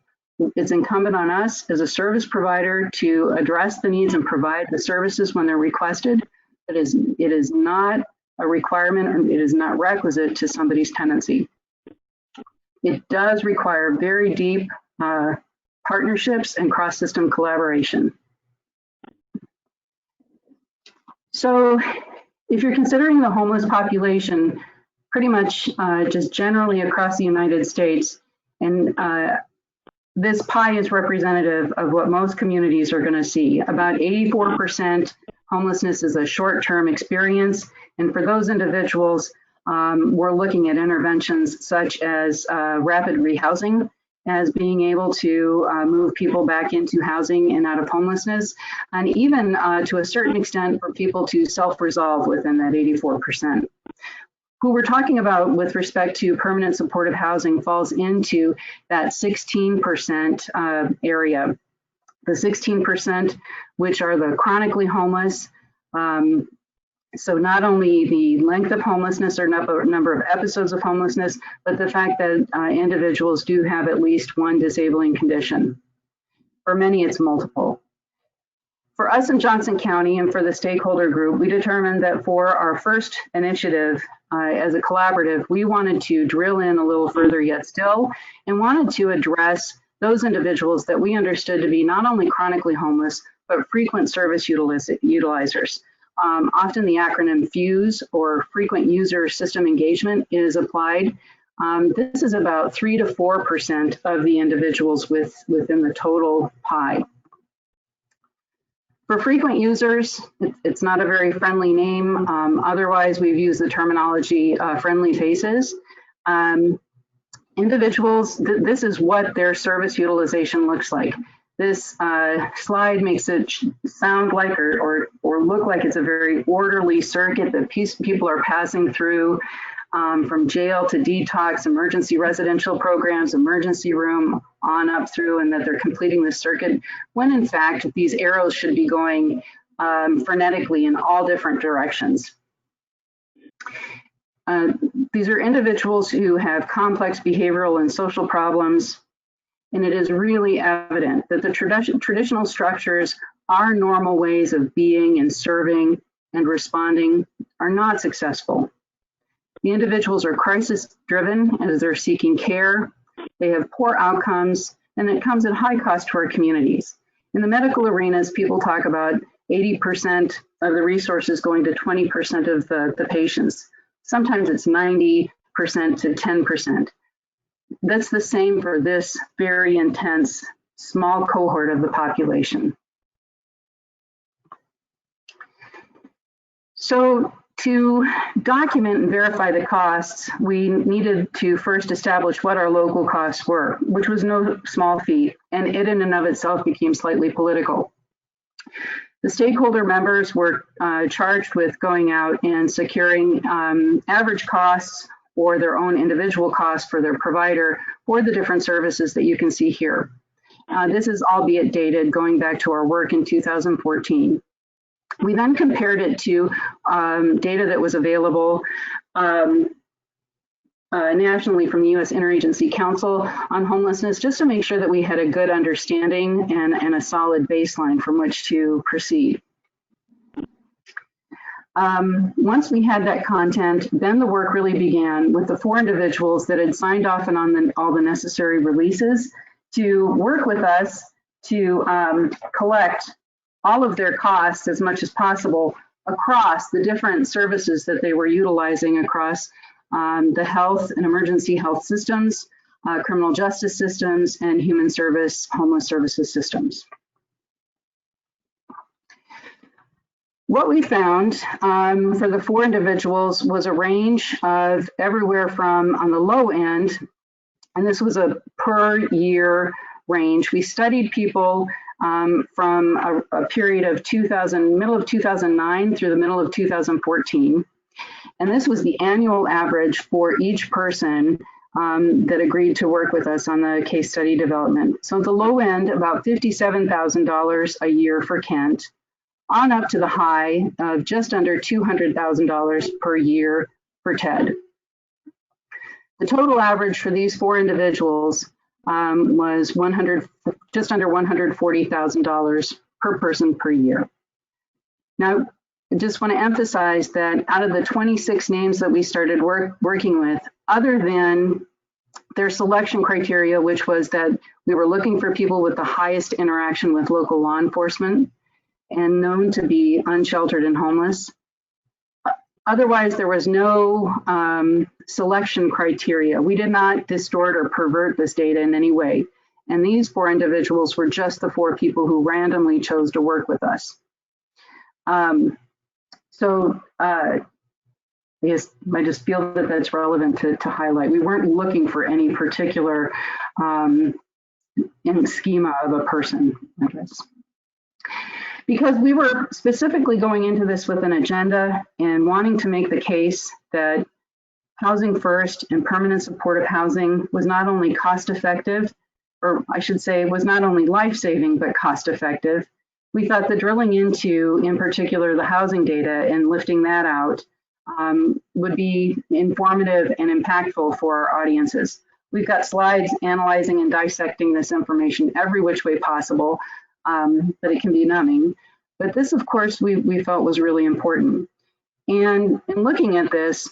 It's incumbent on us as a service provider to address the needs and provide the services when they're requested. It is not a requirement, or it is not requisite to somebody's tenancy. It does require very deep partnerships and cross-system collaboration. So if you're considering the homeless population, pretty much just generally across the United States, and this pie is representative of what most communities are going to see. About 84% homelessness is a short-term experience, and for those individuals, we're looking at interventions such as rapid rehousing, as being able to move people back into housing and out of homelessness, and even to a certain extent for people to self-resolve within that 84%. Who we're talking about with respect to permanent supportive housing falls into that 16% area. The 16%, which are the chronically homeless. So not only the length of homelessness or number of episodes of homelessness, but the fact that individuals do have at least one disabling condition. For many, it's multiple. For us in Johnson County and for the stakeholder group, we determined that for our first initiative as a collaborative, we wanted to drill in a little further yet still and wanted to address those individuals that we understood to be not only chronically homeless, but frequent service utilizers. Often the acronym FUSE, or Frequent User System Engagement, is applied. This is about 3 to 4% of the individuals within the total pie. For frequent users, it's not a very friendly name. Otherwise, we've used the terminology friendly faces. Individuals, this is what their service utilization looks like. This slide makes it sound like or look like it's a very orderly circuit that people are passing through from jail to detox, emergency residential programs, emergency room, on up through, and that they're completing this circuit, when in fact, these arrows should be going frenetically in all different directions. These are individuals who have complex behavioral and social problems, and it is really evident that the traditional structures, our normal ways of being and serving and responding, are not successful. The individuals are crisis-driven as they're seeking care. They have poor outcomes, and it comes at high cost to our communities. In the medical arenas, people talk about 80% of the resources going to 20% of the patients. Sometimes it's 90% to 10%. That's the same for this very intense small cohort of the population. So to document and verify the costs, we needed to first establish what our local costs were, which was no small feat, and it in and of itself became slightly political. The stakeholder members were charged with going out and securing average costs or their own individual costs for their provider for the different services that you can see here. This is albeit dated going back to our work in 2014. We then compared it to data that was available nationally from the U.S. Interagency Council on Homelessness, just to make sure that we had a good understanding and a solid baseline from which to proceed. Once we had that content, then the work really began with the 4 individuals that had signed off on all the necessary releases to work with us to collect all of their costs as much as possible across the different services that they were utilizing across the health and emergency health systems, criminal justice systems, and human service, homeless services systems. What we found for the 4 individuals was a range of everywhere from, on the low end, and this was a per year range. We studied people from a period of middle of 2009 through the middle of 2014. And this was the annual average for each person that agreed to work with us on the case study development. So at the low end, about $57,000 a year for Kent, on up to the high of just under $200,000 per year for Ted. The total average for these 4 individuals was just under $140,000 per person per year. Now, I just want to emphasize that out of the 26 names that we started working with, other than their selection criteria, which was that we were looking for people with the highest interaction with local law enforcement and known to be unsheltered and homeless. Otherwise, there was no selection criteria. We did not distort or pervert this data in any way. And these 4 individuals were just the 4 people who randomly chose to work with us. I guess I just feel that that's relevant to highlight. We weren't looking for any particular schema of a person, I guess. Because we were specifically going into this with an agenda and wanting to make the case that housing first and permanent supportive housing was not only cost effective, or I should say was not only life-saving, but cost effective. We thought that drilling into, in particular, the housing data and lifting that out would be informative and impactful for our audiences. We've got slides analyzing and dissecting this information every which way possible, but it can be numbing. But this, of course, we felt was really important. And in looking at this,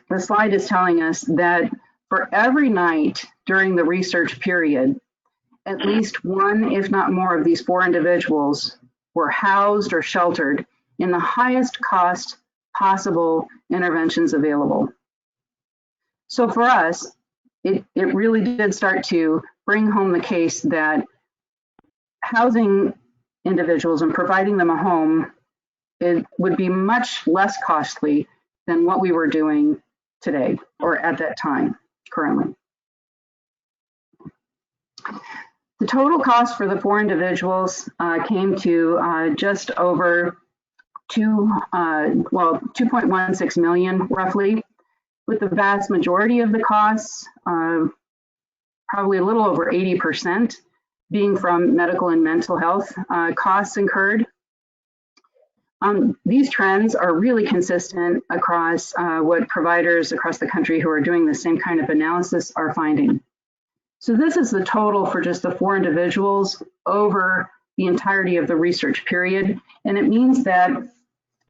the slide is telling us that for every night during the research period, at least 1, if not more, of these 4 individuals were housed or sheltered in the highest cost possible interventions available. So for us, it really did start to bring home the case that housing individuals and providing them a home, it would be much less costly than what we were doing today or at that time currently. The total cost for the 4 individuals came to just over 2.16 million roughly, with the vast majority of the costs, probably a little over 80%, being from medical and mental health costs incurred. These trends are really consistent across what providers across the country who are doing the same kind of analysis are finding. So this is the total for just the 4 individuals over the entirety of the research period. And it means that,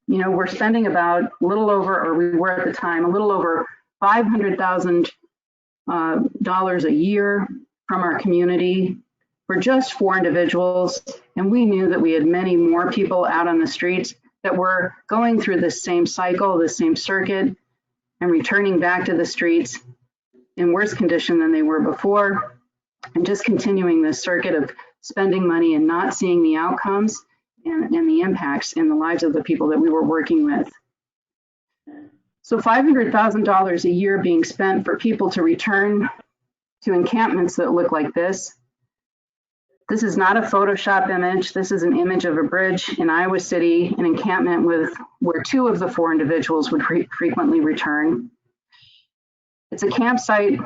you know, we're spending about a little over, or we were at the time, a little over $500,000 a year from our community for just 4 individuals. And we knew that we had many more people out on the streets that were going through this same cycle, this same circuit, and returning back to the streets in worse condition than they were before, and just continuing this circuit of spending money and not seeing the outcomes and the impacts in the lives of the people that we were working with. So $500,000 a year being spent for people to return to encampments that look like this. This is not a Photoshop image. This is an image of a bridge in Iowa City, an encampment where 2 of the 4 individuals would frequently return. It's a campsite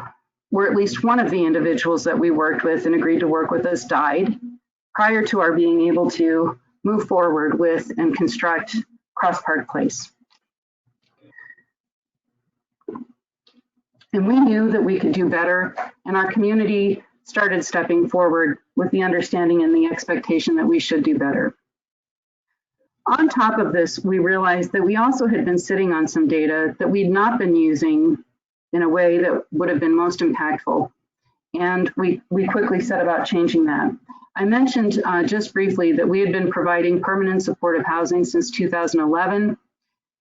where at least one of the individuals that we worked with and agreed to work with us died prior to our being able to move forward with and construct Cross Park Place. And we knew that we could do better, and our community started stepping forward with the understanding and the expectation that we should do better. On top of this, we realized that we also had been sitting on some data that we'd not been using in a way that would have been most impactful. And we quickly set about changing that. I mentioned just briefly that we had been providing permanent supportive housing since 2011.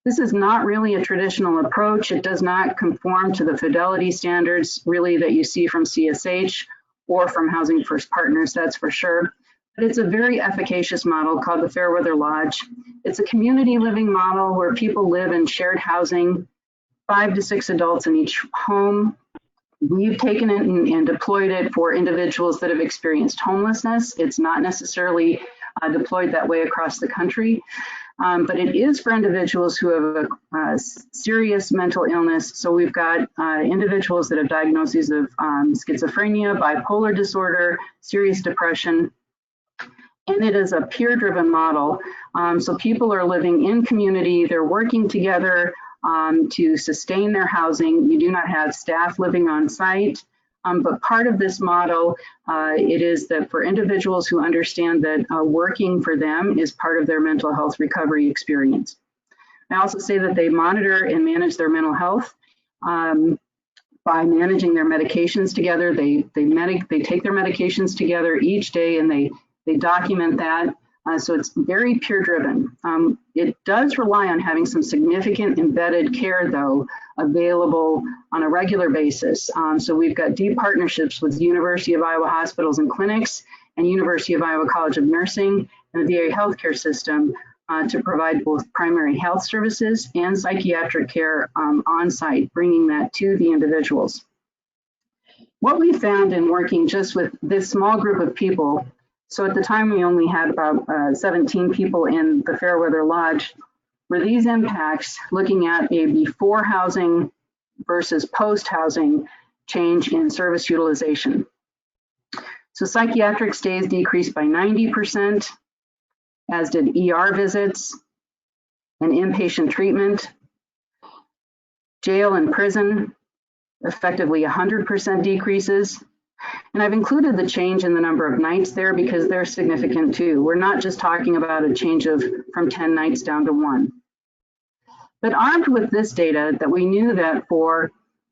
This is not really a traditional approach. It does not conform to the fidelity standards really that you see from CSH or from Housing First Partners, that's for sure. but it's a very efficacious model called the Fairweather Lodge. It's a community living model where people live in shared housing, 5 to 6 adults in each home. We've taken it and deployed it for individuals that have experienced homelessness. It's not necessarily deployed that way across the country, but it is for individuals who have a serious mental illness. So we've got individuals that have diagnoses of schizophrenia, bipolar disorder, serious depression, and it is a peer-driven model. So people are living in community, they're working together to sustain their housing. You do not have staff living on site, but part of this model, it is that for individuals who understand that working for them is part of their mental health recovery experience. I also say that they monitor and manage their mental health by managing their medications together. They take their medications together each day, and they document that. So it's very peer driven. It does rely on having some significant embedded care, though, available on a regular basis. So we've got deep partnerships with University of Iowa hospitals and clinics and University of Iowa College of Nursing and the VA healthcare system to provide both primary health services and psychiatric care on site, bringing that to the individuals. What we found in working just with this small group of people, so at the time we only had about 17 people in the Fairweather Lodge, were these impacts looking at a before housing versus post housing change in service utilization. So psychiatric stays decreased by 90%, as did ER visits and inpatient treatment. Jail and prison, effectively 100% decreases. And I've included the change in the number of nights there because they're significant too. We're not just talking about a change from 10 nights down to 1. But armed with this data, that we knew that for,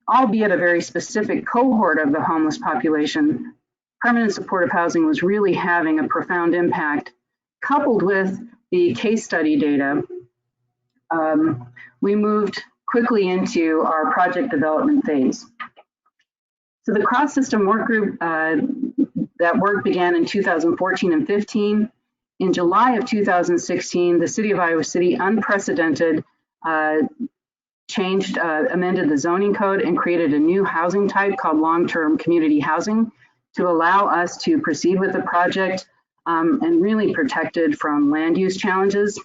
albeit a very specific cohort of the homeless population, permanent supportive housing was really having a profound impact, coupled with the case study data, we moved quickly into our project development phase. So the cross-system work group, that work began in 2014 and 15. In July of 2016, the City of Iowa City, unprecedented, amended the zoning code and created a new housing type called long-term community housing to allow us to proceed with the project and really protected from land use challenges.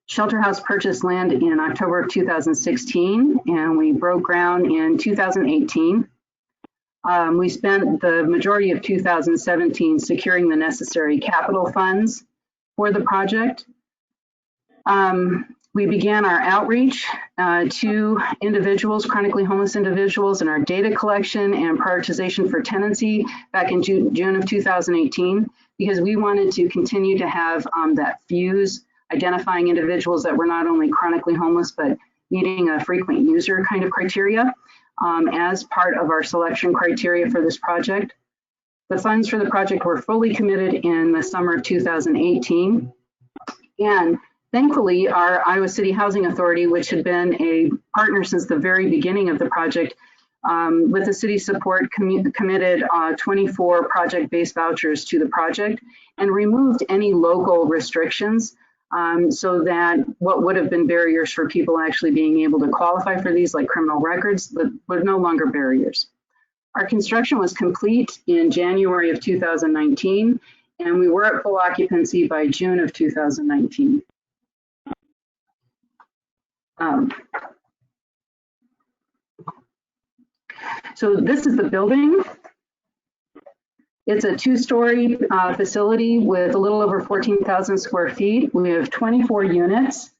Shelter House purchased land in October of 2016, and we broke ground in 2018. We spent the majority of 2017 securing the necessary capital funds for the project. We began our outreach to individuals, chronically homeless individuals, and our data collection and prioritization for tenancy back in June of 2018, because we wanted to continue to have that fuse, identifying individuals that were not only chronically homeless, but meeting a frequent user kind of criteria as part of our selection criteria for this project. The funds for the project were fully committed in the summer of 2018. And thankfully, our Iowa City Housing Authority, which had been a partner since the very beginning of the project, with the city's support, committed 24 project-based vouchers to the project and removed any local restrictions so that what would have been barriers for people actually being able to qualify for these, like criminal records, were no longer barriers. Our construction was complete in January of 2019, and we were at full occupancy by June of 2019. So this is the building. It's a two-story facility with a little over 14,000 square feet. We have 24 units.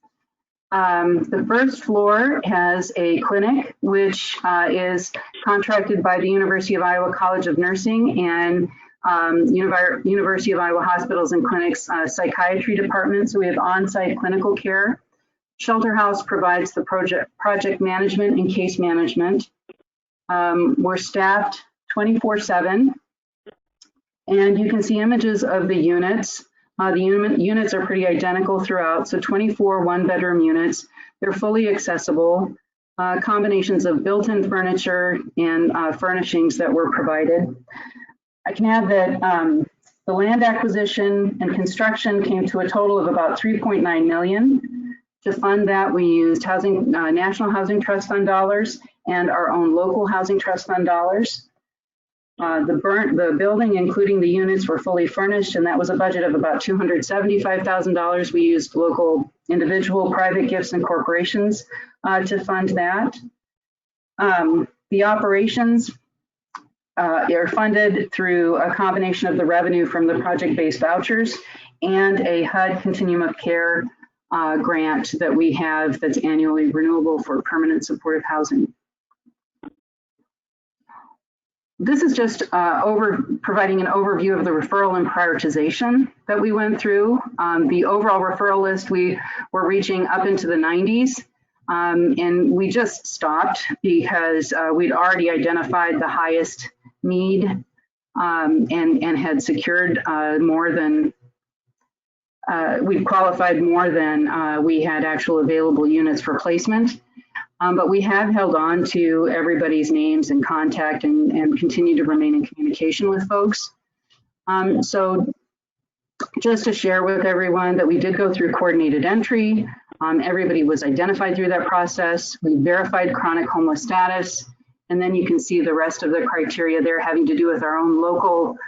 The first floor has a clinic, which is contracted by the University of Iowa College of Nursing and University of Iowa Hospitals and Clinics psychiatry department. So we have on-site clinical care. Shelter House provides the project management and case management. We're staffed 24/7. And you can see images of the units. The units are pretty identical throughout, so 24 one-bedroom units. They're fully accessible, combinations of built-in furniture and furnishings that were provided. I can add that The land acquisition and construction came to a total of about $3.9 million. To fund that, we used National Housing Trust Fund dollars and our own local Housing Trust Fund dollars. The building, including the units, were fully furnished, and that was a budget of about $275,000. We used local, individual, private gifts and corporations to fund that. The operations are funded through a combination of the revenue from the project-based vouchers and a HUD Continuum of Care grant that we have that's annually renewable for permanent supportive housing. This is just providing an overview of the referral and prioritization that we went through. The overall referral list, we were reaching up into the 90s, and we just stopped because we'd already identified the highest need and had secured more than, we'd qualified more than we had actual available units for placement. But we have held on to everybody's names and contact and continue to remain in communication with folks. So just to share with everyone that we did go through coordinated entry. Everybody was identified through that process. We verified chronic homeless status. And then you can see the rest of the criteria there having to do with our own local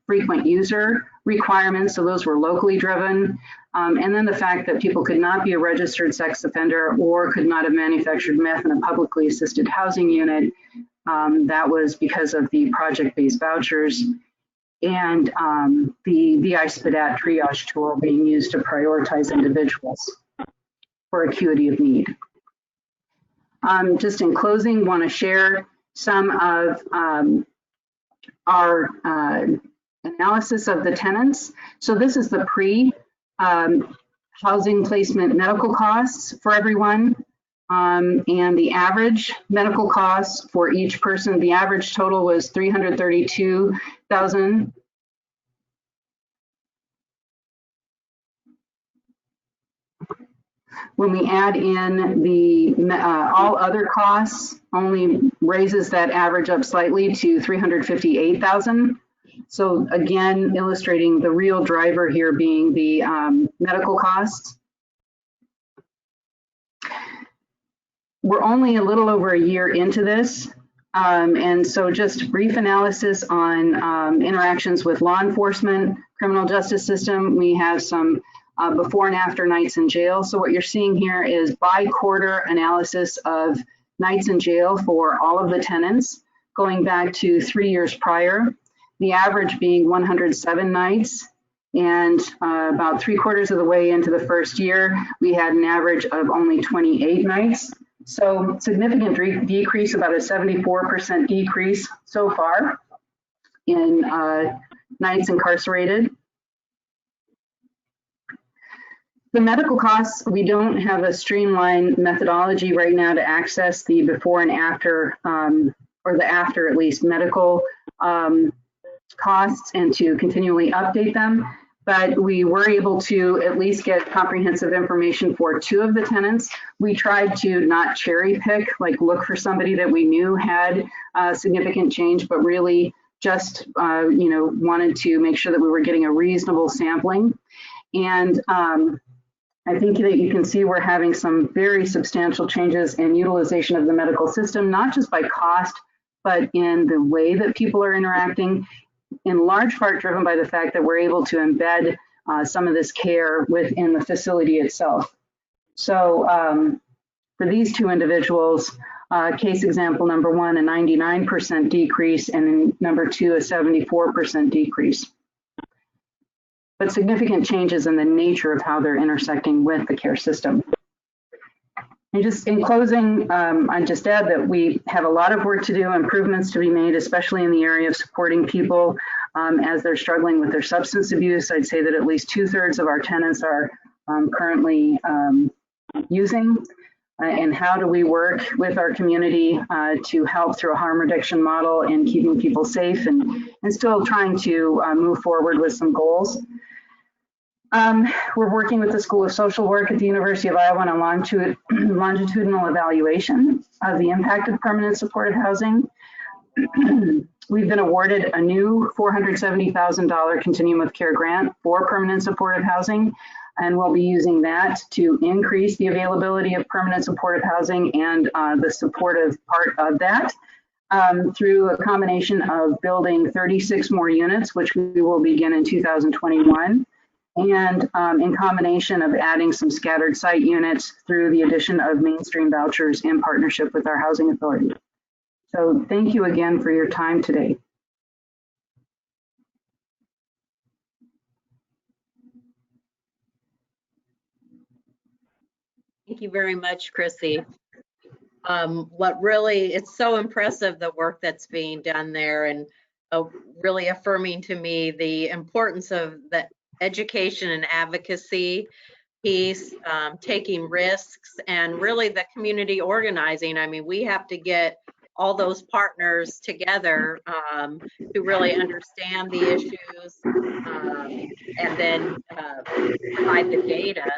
frequent user requirements. So those were locally driven. And then the fact that people could not be a registered sex offender or could not have manufactured meth in a publicly assisted housing unit. That was because of the project-based vouchers and the VI-SPDAT triage tool being used to prioritize individuals for acuity of need. Just in closing, want to share some of our analysis of the tenants. So this is the housing placement medical costs for everyone, and the average medical costs for each person. The average total was $332,000. When we add in the all other costs, only raises that average up slightly to $358,000. So again, illustrating the real driver here being the medical costs. We're only a little over a year into this. And so just brief analysis on interactions with law enforcement, criminal justice system. We have some before and after nights in jail. So what you're seeing here is bi-quarter analysis of nights in jail for all of the tenants going back to 3 years prior. The average being 107 nights, and about 3/4 of the way into the first year, we had an average of only 28 nights. So significant decrease, about a 74% decrease so far in nights incarcerated. The medical costs, we don't have a streamlined methodology right now to access the before and after, or the after at least, medical costs and to continually update them. But we were able to at least get comprehensive information for 2 of the tenants. We tried to not cherry pick, like look for somebody that we knew had significant change, but really just wanted to make sure that we were getting a reasonable sampling. And I think that you can see we're having some very substantial changes in utilization of the medical system, not just by cost, but in the way that people are interacting, in large part driven by the fact that we're able to embed some of this care within the facility itself. So for these 2 individuals, case example number 1, a 99% decrease, and then number 2, a 74% decrease. But significant changes in the nature of how they're intersecting with the care system. And just in closing, I'd just add that we have a lot of work to do, improvements to be made, especially in the area of supporting people as they're struggling with their substance abuse. I'd say that at least 2/3 of our tenants are currently using. And how do we work with our community to help through a harm reduction model and keeping people safe and still trying to move forward with some goals. We're working with the School of Social Work at the University of Iowa on a longitudinal evaluation of the impact of permanent supportive housing. we've been awarded a new $470,000 continuum of care grant for permanent supportive housing, and we'll be using that to increase the availability of permanent supportive housing and the supportive part of that through a combination of building 36 more units, which we will begin in 2021, and in combination of adding some scattered site units through the addition of mainstream vouchers in partnership with our housing authority. So thank you again for your time today. Thank you very much, Crissy. It's so impressive, the work that's being done there, and really affirming to me the importance of the education and advocacy piece, taking risks, and really the community organizing. I mean, we have to get all those partners together to really understand the issues and then provide the data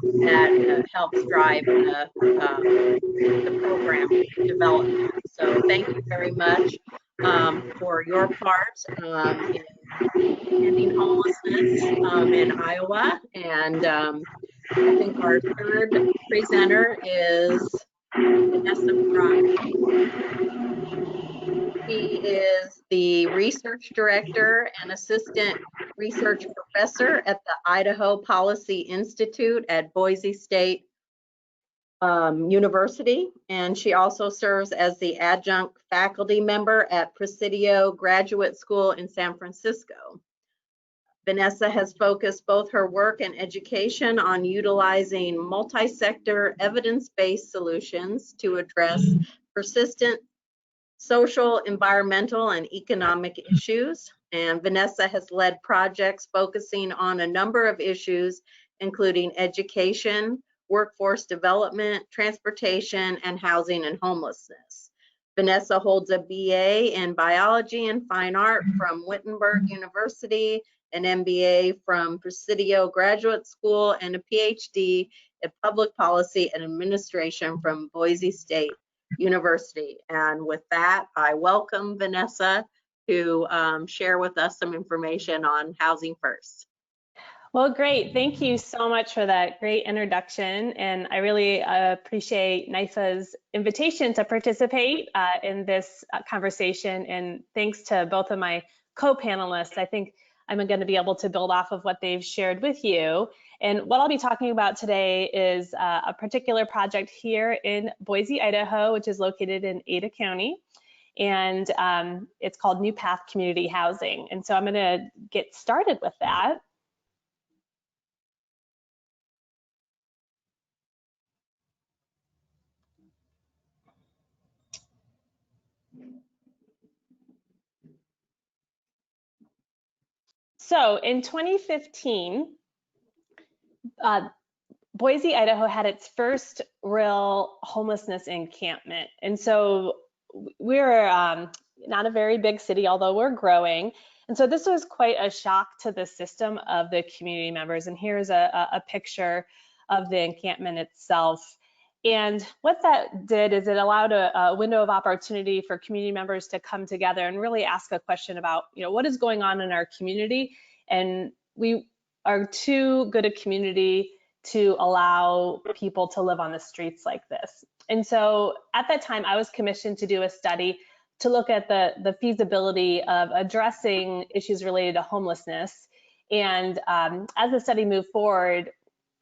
that helps drive the program development. So thank you very much for your part in ending homelessness in Iowa. And I think our third presenter is Vanessa. He is the research director and assistant research professor at the Idaho Policy Institute at Boise State University, and she also serves as the adjunct faculty member at Presidio Graduate School in San Francisco. Vanessa has focused both her work and education on utilizing multi-sector evidence-based solutions to address persistent social, environmental, and economic issues. And Vanessa has led projects focusing on a number of issues, including education, workforce development, transportation, and housing and homelessness. Vanessa holds a BA in biology and fine art from Wittenberg University, an MBA from Presidio Graduate School, and a PhD in public policy and administration from Boise State University. And with that, I welcome Vanessa to share with us some information on Housing First. Well, great. Thank you so much for that great introduction. And I really appreciate NIFA's invitation to participate in this conversation. And thanks to both of my co-panelists. I think I'm going to be able to build off of what they've shared with you. And what I'll be talking about today is a particular project here in Boise, Idaho, which is located in Ada County. And it's called New Path Community Housing. And so I'm going to get started with that. So in 2015, Boise, Idaho had its first real homelessness encampment. And so we're not a very big city, although we're growing. And so this was quite a shock to the system of the community members. And here's a picture of the encampment itself. And what that did is it allowed a window of opportunity for community members to come together and really ask a question about, what is going on in our community? And we are too good a community to allow people to live on the streets like this. And so at that time, I was commissioned to do a study to look at the feasibility of addressing issues related to homelessness. And as the study moved forward,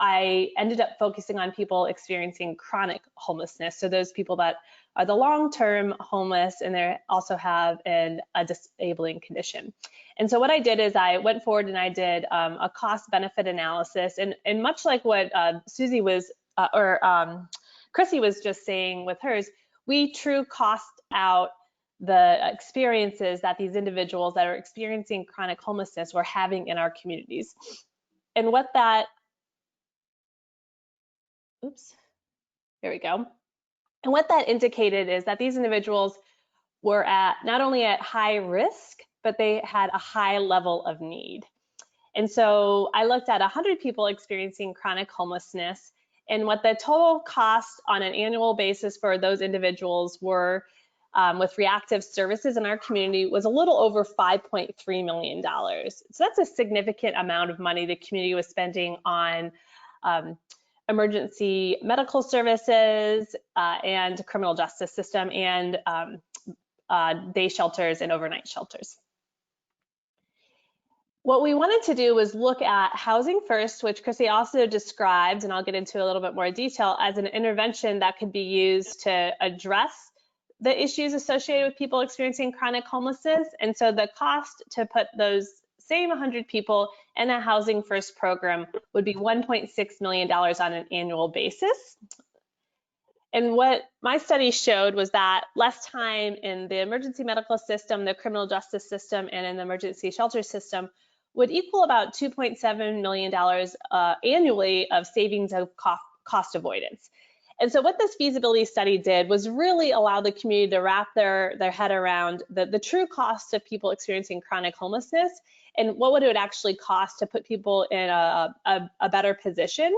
I ended up focusing on people experiencing chronic homelessness. So those people that are the long-term homeless and they also have a disabling condition. And so what I did is I went forward and I did a cost-benefit analysis. And much like what Susie was, Crissy was just saying with hers, we true cost out the experiences that these individuals that are experiencing chronic homelessness were having in our communities. And what that here we go. And what that indicated is that these individuals were not only at high risk, but they had a high level of need. And so I looked at 100 people experiencing chronic homelessness and what the total cost on an annual basis for those individuals were with reactive services in our community was a little over $5.3 million. So that's a significant amount of money the community was spending on emergency medical services and criminal justice system and day shelters and overnight shelters. What we wanted to do was look at housing first, which Crissy also described, and I'll get into a little bit more detail, as an intervention that could be used to address the issues associated with people experiencing chronic homelessness. And so the cost to put those same 100 people in a housing first program would be $1.6 million on an annual basis. And what my study showed was that less time in the emergency medical system, the criminal justice system, and in the emergency shelter system would equal about $2.7 million annually of savings of cost avoidance. And so what this feasibility study did was really allow the community to wrap their head around the true cost of people experiencing chronic homelessness and what would it actually cost to put people in a better position.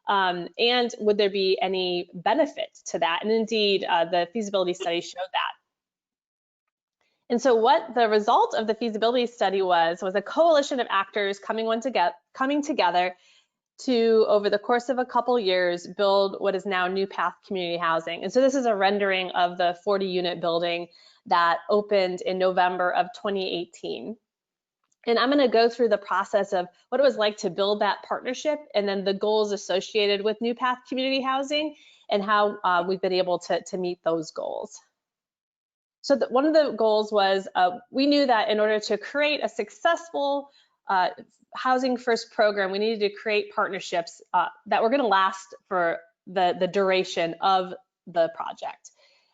And would there be any benefit to that? And indeed, the feasibility study showed that. And so what the result of the feasibility study was a coalition of actors coming together to, over the course of a couple years, build what is now New Path Community Housing. And so this is a rendering of the 40-unit building that opened in November of 2018. And I'm going to go through the process of what it was like to build that partnership and then the goals associated with New Path Community Housing and how we've been able to meet those goals. So one of the goals was we knew that in order to create a successful housing first program, we needed to create partnerships that were going to last for the duration of the project.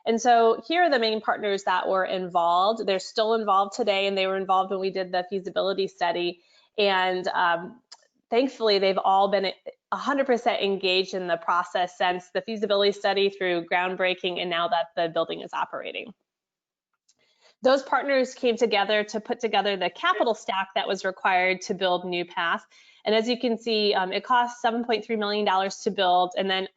And so here are the main partners that were involved. They're still involved today, and they were involved when we did the feasibility study. And thankfully, they've all been 100% engaged in the process since the feasibility study through groundbreaking and now that the building is operating. Those partners came together to put together the capital stack that was required to build New Path. And as you can see, it cost $7.3 million to build, and then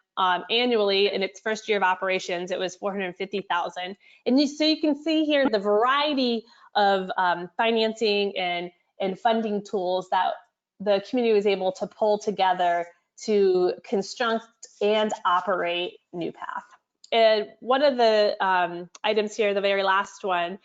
annually in its first year of operations, it was $450,000. And so you can see here the variety of financing and funding tools that the community was able to pull together to construct and operate New Path. And one of the items here, the very last one,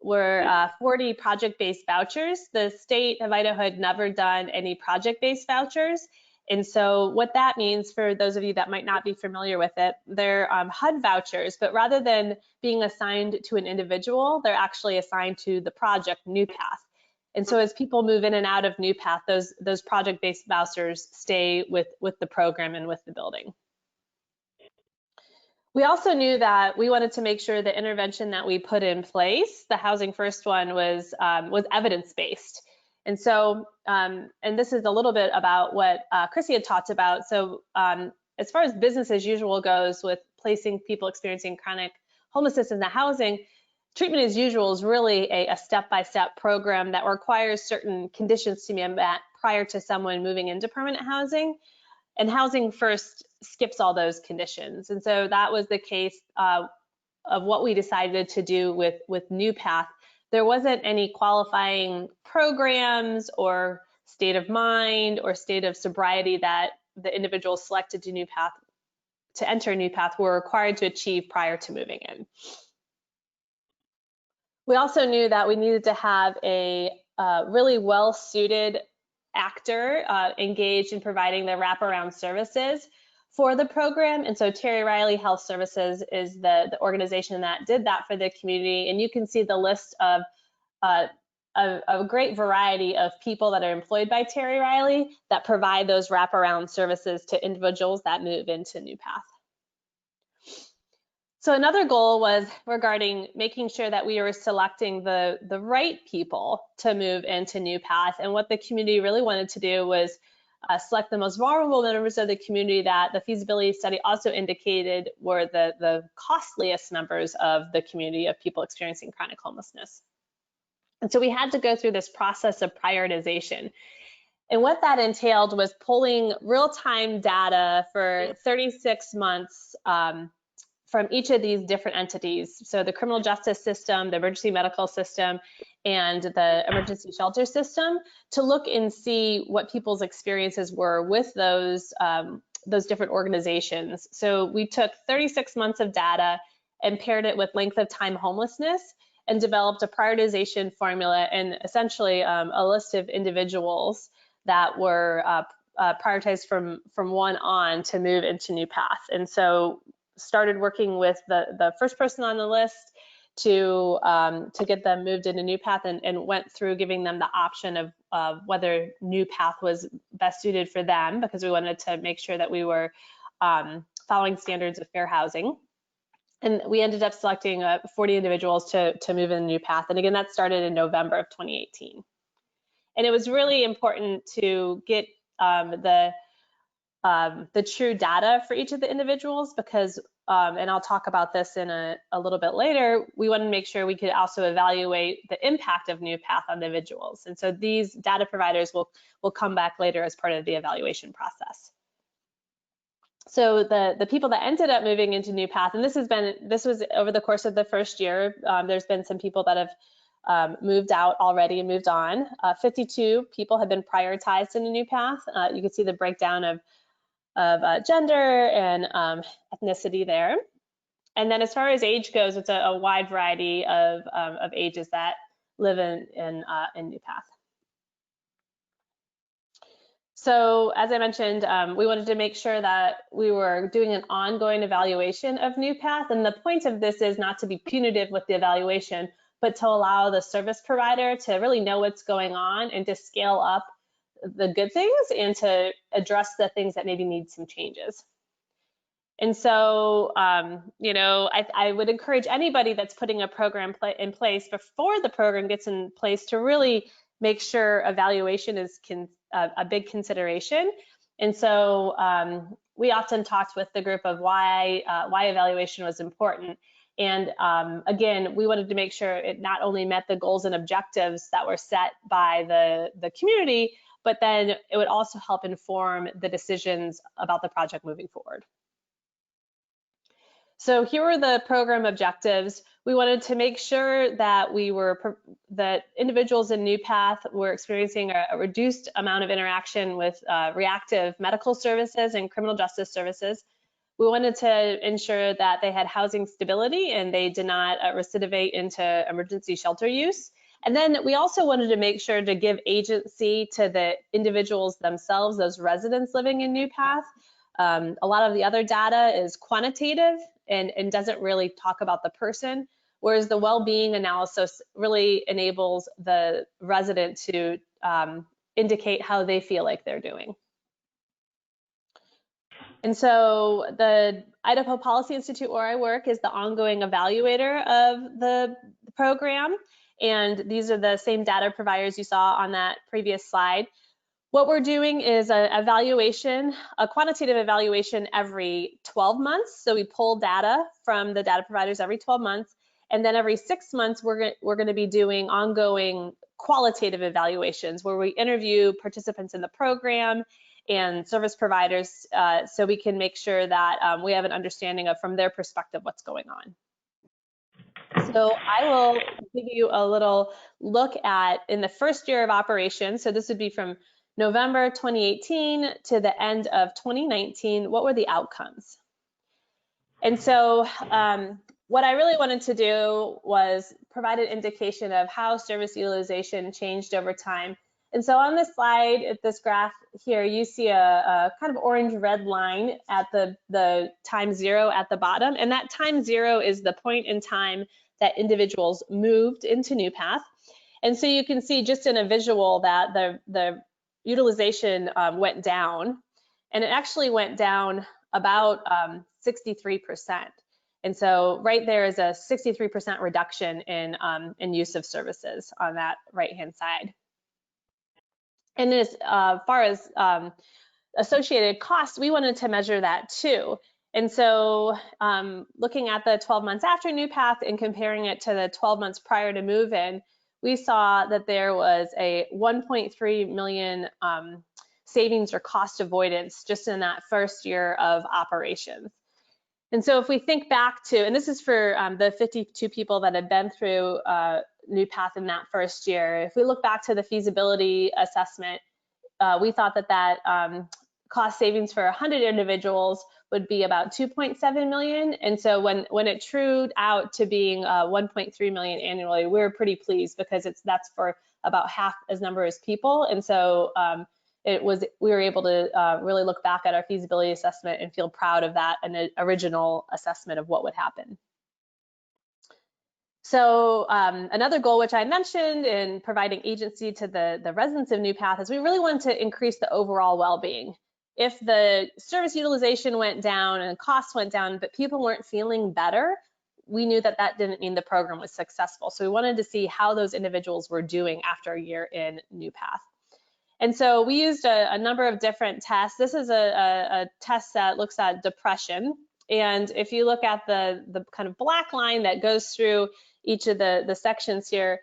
were 40 project-based vouchers. The state of Idaho had never done any project-based vouchers. And so what that means, for those of you that might not be familiar with it, they're HUD vouchers, but rather than being assigned to an individual, they're actually assigned to the project New Path. And so as people move in and out of New Path, those project-based vouchers stay with the program and with the building. We also knew that we wanted to make sure the intervention that we put in place, the Housing First one, was evidence-based. And so, and this is a little bit about what Crissy had talked about. So as far as business as usual goes with placing people experiencing chronic homelessness in the housing, treatment as usual is really a step-by-step program that requires certain conditions to be met prior to someone moving into permanent housing. And Housing First skips all those conditions. And so that was the case of what we decided to do with New Path. There wasn't any qualifying programs or state of mind or state of sobriety that the individuals selected to enter New Path were required to achieve prior to moving in. We also knew that we needed to have a really well-suited actor engaged in providing the wraparound services for the program. And so Terry Riley Health Services is the organization that did that for the community. And you can see the list of a great variety of people that are employed by Terry Riley that provide those wraparound services to individuals that move into New Path. So another goal was regarding making sure that we were selecting the right people to move into New Path. And what the community really wanted to do was select the most vulnerable members of the community that the feasibility study also indicated were the costliest members of the community of people experiencing chronic homelessness. And so we had to go through this process of prioritization. And what that entailed was pulling real-time data for 36 months from each of these different entities. So the criminal justice system, the emergency medical system, and the emergency shelter system, to look and see what people's experiences were with those different organizations. So we took 36 months of data and paired it with length of time homelessness and developed a prioritization formula and essentially a list of individuals that were prioritized from 1 on to move into new path. And so started working with the first person on the list to get them moved into new path, and went through giving them the option of whether new path was best suited for them, because we wanted to make sure that we were following standards of fair housing. And we ended up selecting 40 individuals to move in the new path. And again, that started in November of 2018. And it was really important to get the true data for each of the individuals, because, and I'll talk about this in a little bit later, we wanted to make sure we could also evaluate the impact of new path on individuals. And so these data providers will come back later as part of the evaluation process. So the people that ended up moving into new path, and this was over the course of the first year, there's been some people that have moved out already and moved on. 52 people have been prioritized in a new path. You can see the breakdown of gender and ethnicity there. And then as far as age goes, it's a wide variety of ages that live in new path. So as I mentioned, we wanted to make sure that we were doing an ongoing evaluation of new path. And the point of this is not to be punitive with the evaluation, but to allow the service provider to really know what's going on and to scale up the good things and to address the things that maybe need some changes. And so, you know, I would encourage anybody that's putting a program in place before the program gets in place to really make sure evaluation is a big consideration. And so we often talked with the group of why evaluation was important. And again, we wanted to make sure it not only met the goals and objectives that were set by the community, but then it would also help inform the decisions about the project moving forward. So here were the program objectives. We wanted to make sure that that individuals in new path were experiencing a reduced amount of interaction with reactive medical services and criminal justice services. We wanted to ensure that they had housing stability and they did not recidivate into emergency shelter use. And then we also wanted to make sure to give agency to the individuals themselves, those residents living in new path. A lot of the other data is quantitative and doesn't really talk about the person, whereas the well-being analysis really enables the resident to indicate how they feel like they're doing. And so the Idaho Policy Institute, where I work, is the ongoing evaluator of the program. And these are the same data providers you saw on that previous slide. What we're doing is an evaluation, a quantitative evaluation every 12 months. So we pull data from the data providers every 12 months. And then every 6 months, we're going to be doing ongoing qualitative evaluations where we interview participants in the program and service providers so we can make sure that we have an understanding of, from their perspective, what's going on. So I will give you a little look at in the first year of operation. So this would be from November 2018 to the end of 2019, what were the outcomes? And so what I really wanted to do was provide an indication of how service utilization changed over time. And so on this slide, at this graph here, you see a kind of orange-red line at the time 0 at the bottom. And that time 0 is the point in time that individuals moved into new path. And so you can see just in a visual that the utilization went down, and it actually went down about 63%. And so right there is a 63% reduction in use of services on that right-hand side. And as far as associated costs, we wanted to measure that too. And so looking at the 12 months after new path and comparing it to the 12 months prior to move-in, we saw that there was a 1.3 million savings or cost avoidance just in that first year of operations. And so if we think back to, and this is for the 52 people that have been through New Path in that first year, if we look back to the feasibility assessment, we thought that cost savings for 100 individuals would be about 2.7 million. And so when it trued out to being 1.3 million annually, we were pretty pleased because that's for about half as number as people. And so we were able to really look back at our feasibility assessment and feel proud of that and the original assessment of what would happen. So another goal which I mentioned in providing agency to the residents of New Path is we really wanted to increase the overall well-being. If the service utilization went down and costs went down, but people weren't feeling better, we knew that that didn't mean the program was successful. So we wanted to see how those individuals were doing after a year in New Path. And so we used a number of different tests. This is a test that looks at depression. And if you look at the kind of black line that goes through each of the sections here,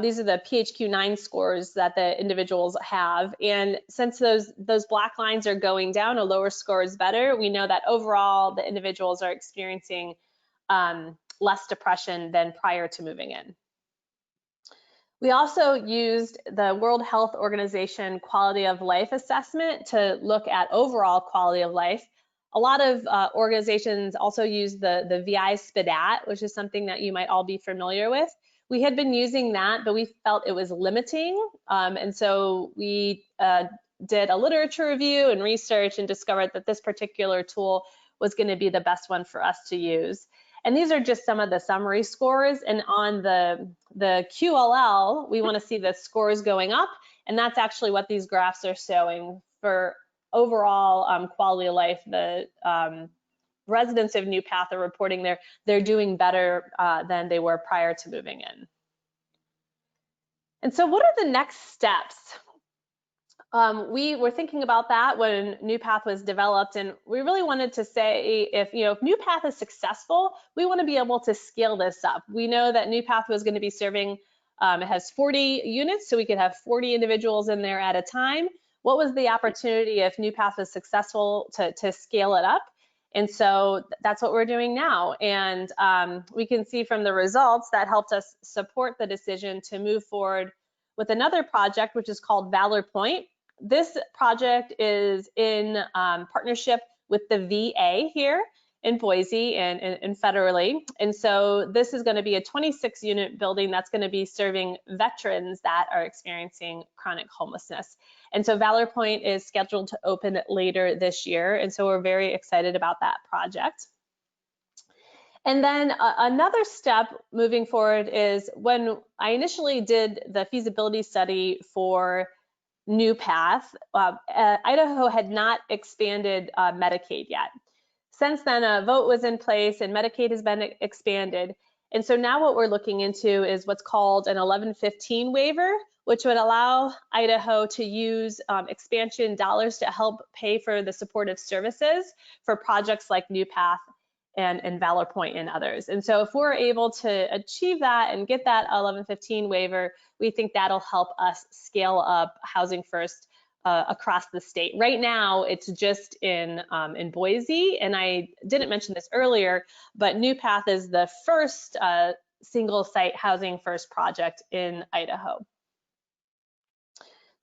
these are the PHQ-9 scores that the individuals have. And since those black lines are going down, a lower score is better. We know that overall the individuals are experiencing less depression than prior to moving in. We also used the World Health Organization Quality of Life Assessment to look at overall quality of life. A lot of organizations also use the VI SPDAT, which is something that you might all be familiar with. We had been using that, but we felt it was limiting. And so we did a literature review and research and discovered that this particular tool was going to be the best one for us to use. And these are just some of the summary scores. And on the QLL, we want to see the scores going up. And that's actually what these graphs are showing for overall quality of life. The residents of New Path are reporting they're doing better than they were prior to moving in. And so what are the next steps? We were thinking about that when New Path was developed, and we really wanted to say if New Path is successful, we want to be able to scale this up. We know that New Path was going to be serving, it has 40 units, so we could have 40 individuals in there at a time. What was the opportunity if New Path was successful to scale it up? And so that's what we're doing now. And we can see from the results that helped us support the decision to move forward with another project, which is called Valor Point. This project is in partnership with the VA here in Boise and federally. And so this is going to be a 26-unit building that's going to be serving veterans that are experiencing chronic homelessness. And so Valor Point is scheduled to open later this year. And so we're very excited about that project. And then another step moving forward is when I initially did the feasibility study for New Path, Idaho had not expanded Medicaid yet. Since then, a vote was in place and Medicaid has been expanded. And so now what we're looking into is what's called an 1115 waiver, which would allow Idaho to use expansion dollars to help pay for the supportive services for projects like New Path and Valor Point and others. And so if we're able to achieve that and get that 1115 waiver, we think that'll help us scale up Housing First across the state. Right now, it's just in Boise, and I didn't mention this earlier, but New Path is the first single site Housing First project in Idaho.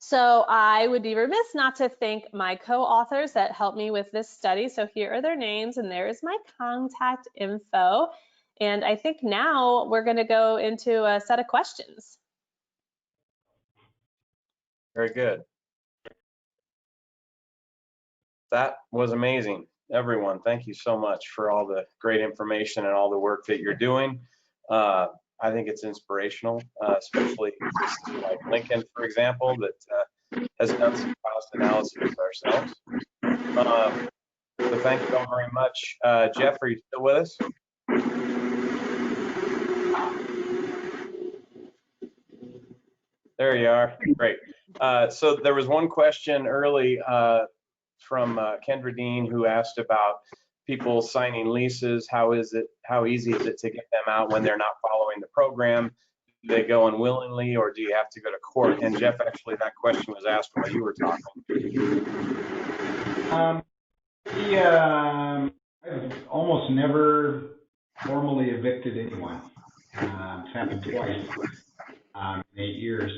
So I would be remiss not to thank my co-authors that helped me with this study. So here are their names, and there is my contact info. And I think now we're going to go into a set of questions. Very good. That was amazing. Everyone, thank you so much for all the great information and all the work that you're doing. I think it's inspirational, especially like Lincoln, for example, that has done some cost analysis ourselves. So thank you all very much. Jeff, are you still with us? There you are. Great. So there was one question early from Kendra Dean, who asked about people signing leases. How easy is it to get them out when they're not following the program? Do they go unwillingly, or do you have to go to court? And Jeff, actually, that question was asked while you were talking. I've almost almost never formally evicted anyone. It's happened twice in 8 years.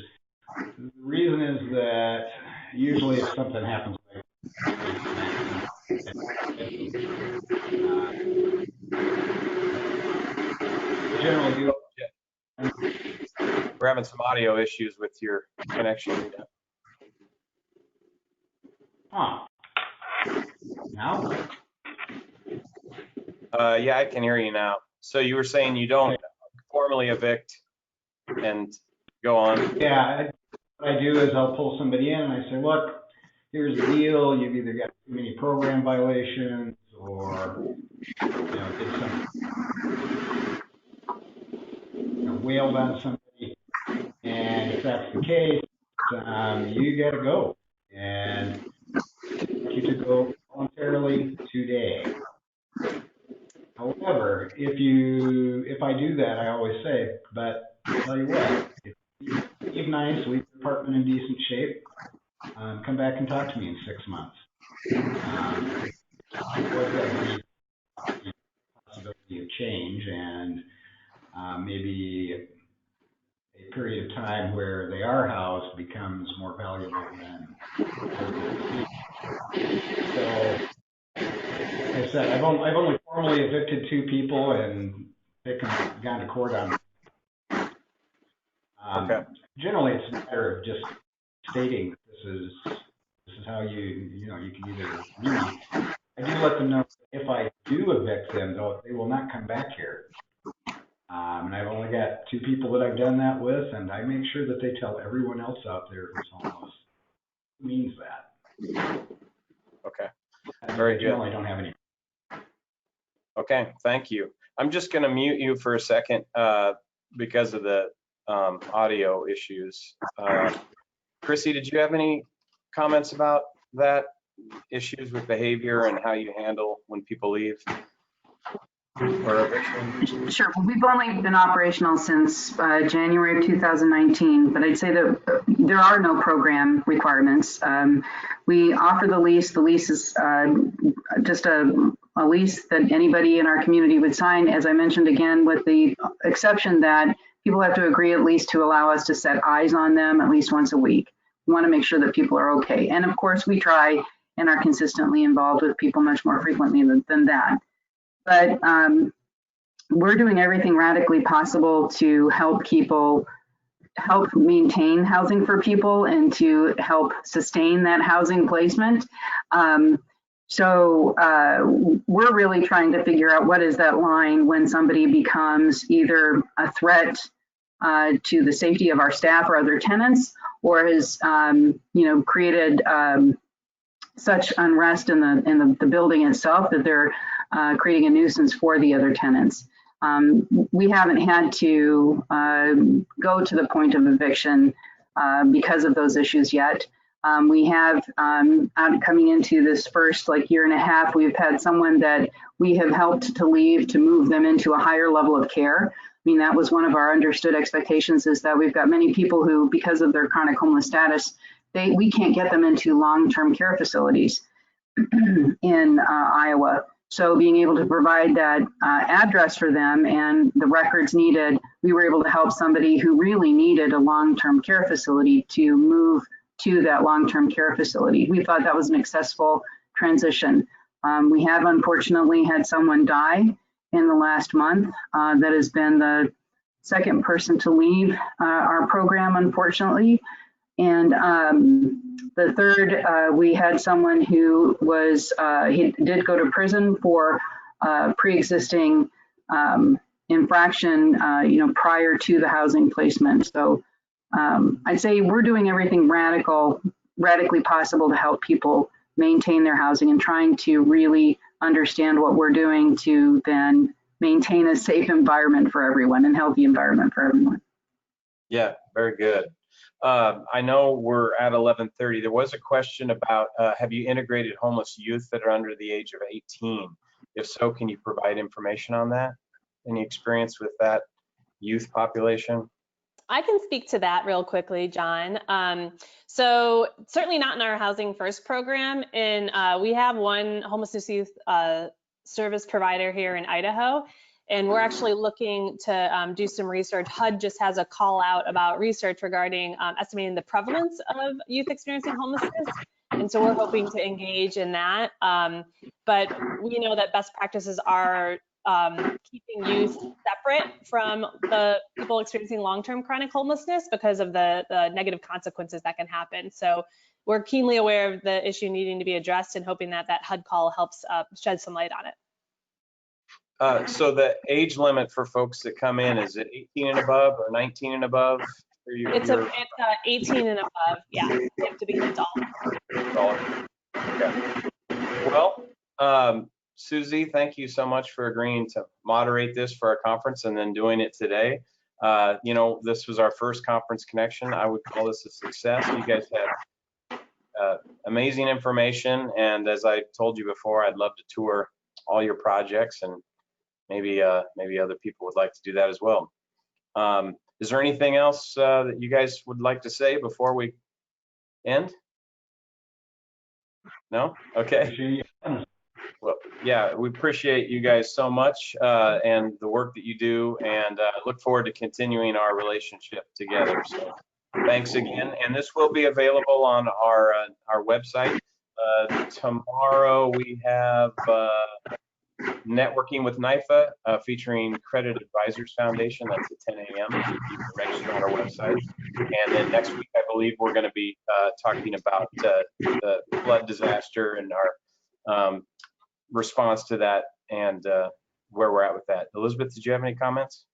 The reason is that usually if something happens, generally do. We're having some audio issues with your connection. Huh. Now? Yeah, I can hear you now. So you were saying you don't formally evict and go on. Yeah, what I do is I'll pull somebody in and I say, look, here's the deal. You've either got too many program violations or, did some, wailed on somebody. And if that's the case, you got to go. And you to go voluntarily today. However, if I do that, I always say, but I'll tell you what, if you leave nice, leave the apartment in decent shape, come back and talk to me in 6 months. There's the possibility of change and maybe a period of time where they are housed becomes more valuable than. So, like I said, I've only formally evicted 2 people and gone to court on. Okay. Generally, it's a matter of just stating this is how you can either leave. I do let them know if I do evict them, though, they will not come back here. And I've only got 2 people that I've done that with, and I make sure that they tell everyone else out there who's homeless who means that. Okay. Very good. I don't have any. Okay, thank you. I'm just going to mute you for a second because of the audio issues. Crissy, did you have any comments about that, issues with behavior and how you handle when people leave? Or eviction? Sure. Well, we've only been operational since January of 2019, but I'd say that there are no program requirements. We offer the lease. The lease is just a lease that anybody in our community would sign, as I mentioned again, with the exception that people have to agree at least to allow us to set eyes on them at least once a week. We want to make sure that people are okay. And of course, we try and are consistently involved with people much more frequently than that. But we're doing everything radically possible to help maintain housing for people and to help sustain that housing placement. So we're really trying to figure out what is that line when somebody becomes either a threat to the safety of our staff or other tenants, or has created such unrest in the building itself that they're creating a nuisance for the other tenants. We haven't had to go to the point of eviction because of those issues yet. We have, coming into this first year and a half, we've had someone that we have helped to leave to move them into a higher level of care. I mean, that was one of our understood expectations, is that we've got many people who, because of their chronic homeless status, we can't get them into long-term care facilities in Iowa. So being able to provide that address for them and the records needed, we were able to help somebody who really needed a long-term care facility to move to that long-term care facility. We thought that was an successful transition. We have unfortunately had someone die in the last month. That has been the second person to leave our program, unfortunately. And the third, we had someone who was, he did go to prison for pre-existing infraction, prior to the housing placement. So I'd say we're doing everything radically possible to help people maintain their housing and trying to really understand what we're doing to then maintain a safe environment for everyone and healthy environment for everyone. Yeah, very good. I know we're at 11:30. There was a question about have you integrated homeless youth that are under the age of 18? If so, can you provide information on that? Any experience with that youth population? I can speak to that real quickly, John. So certainly not in our Housing First program. And we have one homelessness youth service provider here in Idaho. And we're actually looking to do some research. HUD just has a call out about research regarding estimating the prevalence of youth experiencing homelessness. And so we're hoping to engage in that. But we know that best practices are keeping youth separate from the people experiencing long-term chronic homelessness because of the negative consequences that can happen. So we're keenly aware of the issue needing to be addressed and hoping that that HUD call helps shed some light on it. So the age limit for folks that come in, is it 18 and above or 19 and above? It's 18 and above. Yeah, you have to be an adult. Okay. Well, Susie, thank you so much for agreeing to moderate this for our conference and then doing it today. You know, this was our first conference connection. I would call this a success. You guys had amazing information, and as I told you before, I'd love to tour all your projects, and maybe other people would like to do that as well. Is there anything else that you guys would like to say before we end? No? Okay. Well, yeah, we appreciate you guys so much and the work that you do, and look forward to continuing our relationship together. So thanks again. And this will be available on our website. Tomorrow we have Networking with NIFA featuring Credit Advisors Foundation. That's at 10 a.m. You can register on our website. And then next week, I believe we're going to be talking about the flood disaster and our response to that and where we're at with that. Elizabeth, did you have any comments?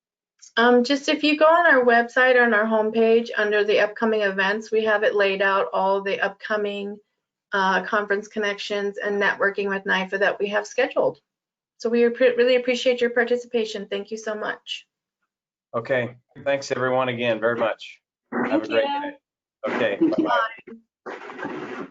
Just if you go on our website, on our homepage, under the upcoming events, we have it laid out, all the upcoming conference connections and networking with NIFA that we have scheduled. So we really appreciate your participation. Thank you so much. Okay, thanks everyone again very much. Have a great day. Okay, bye-bye.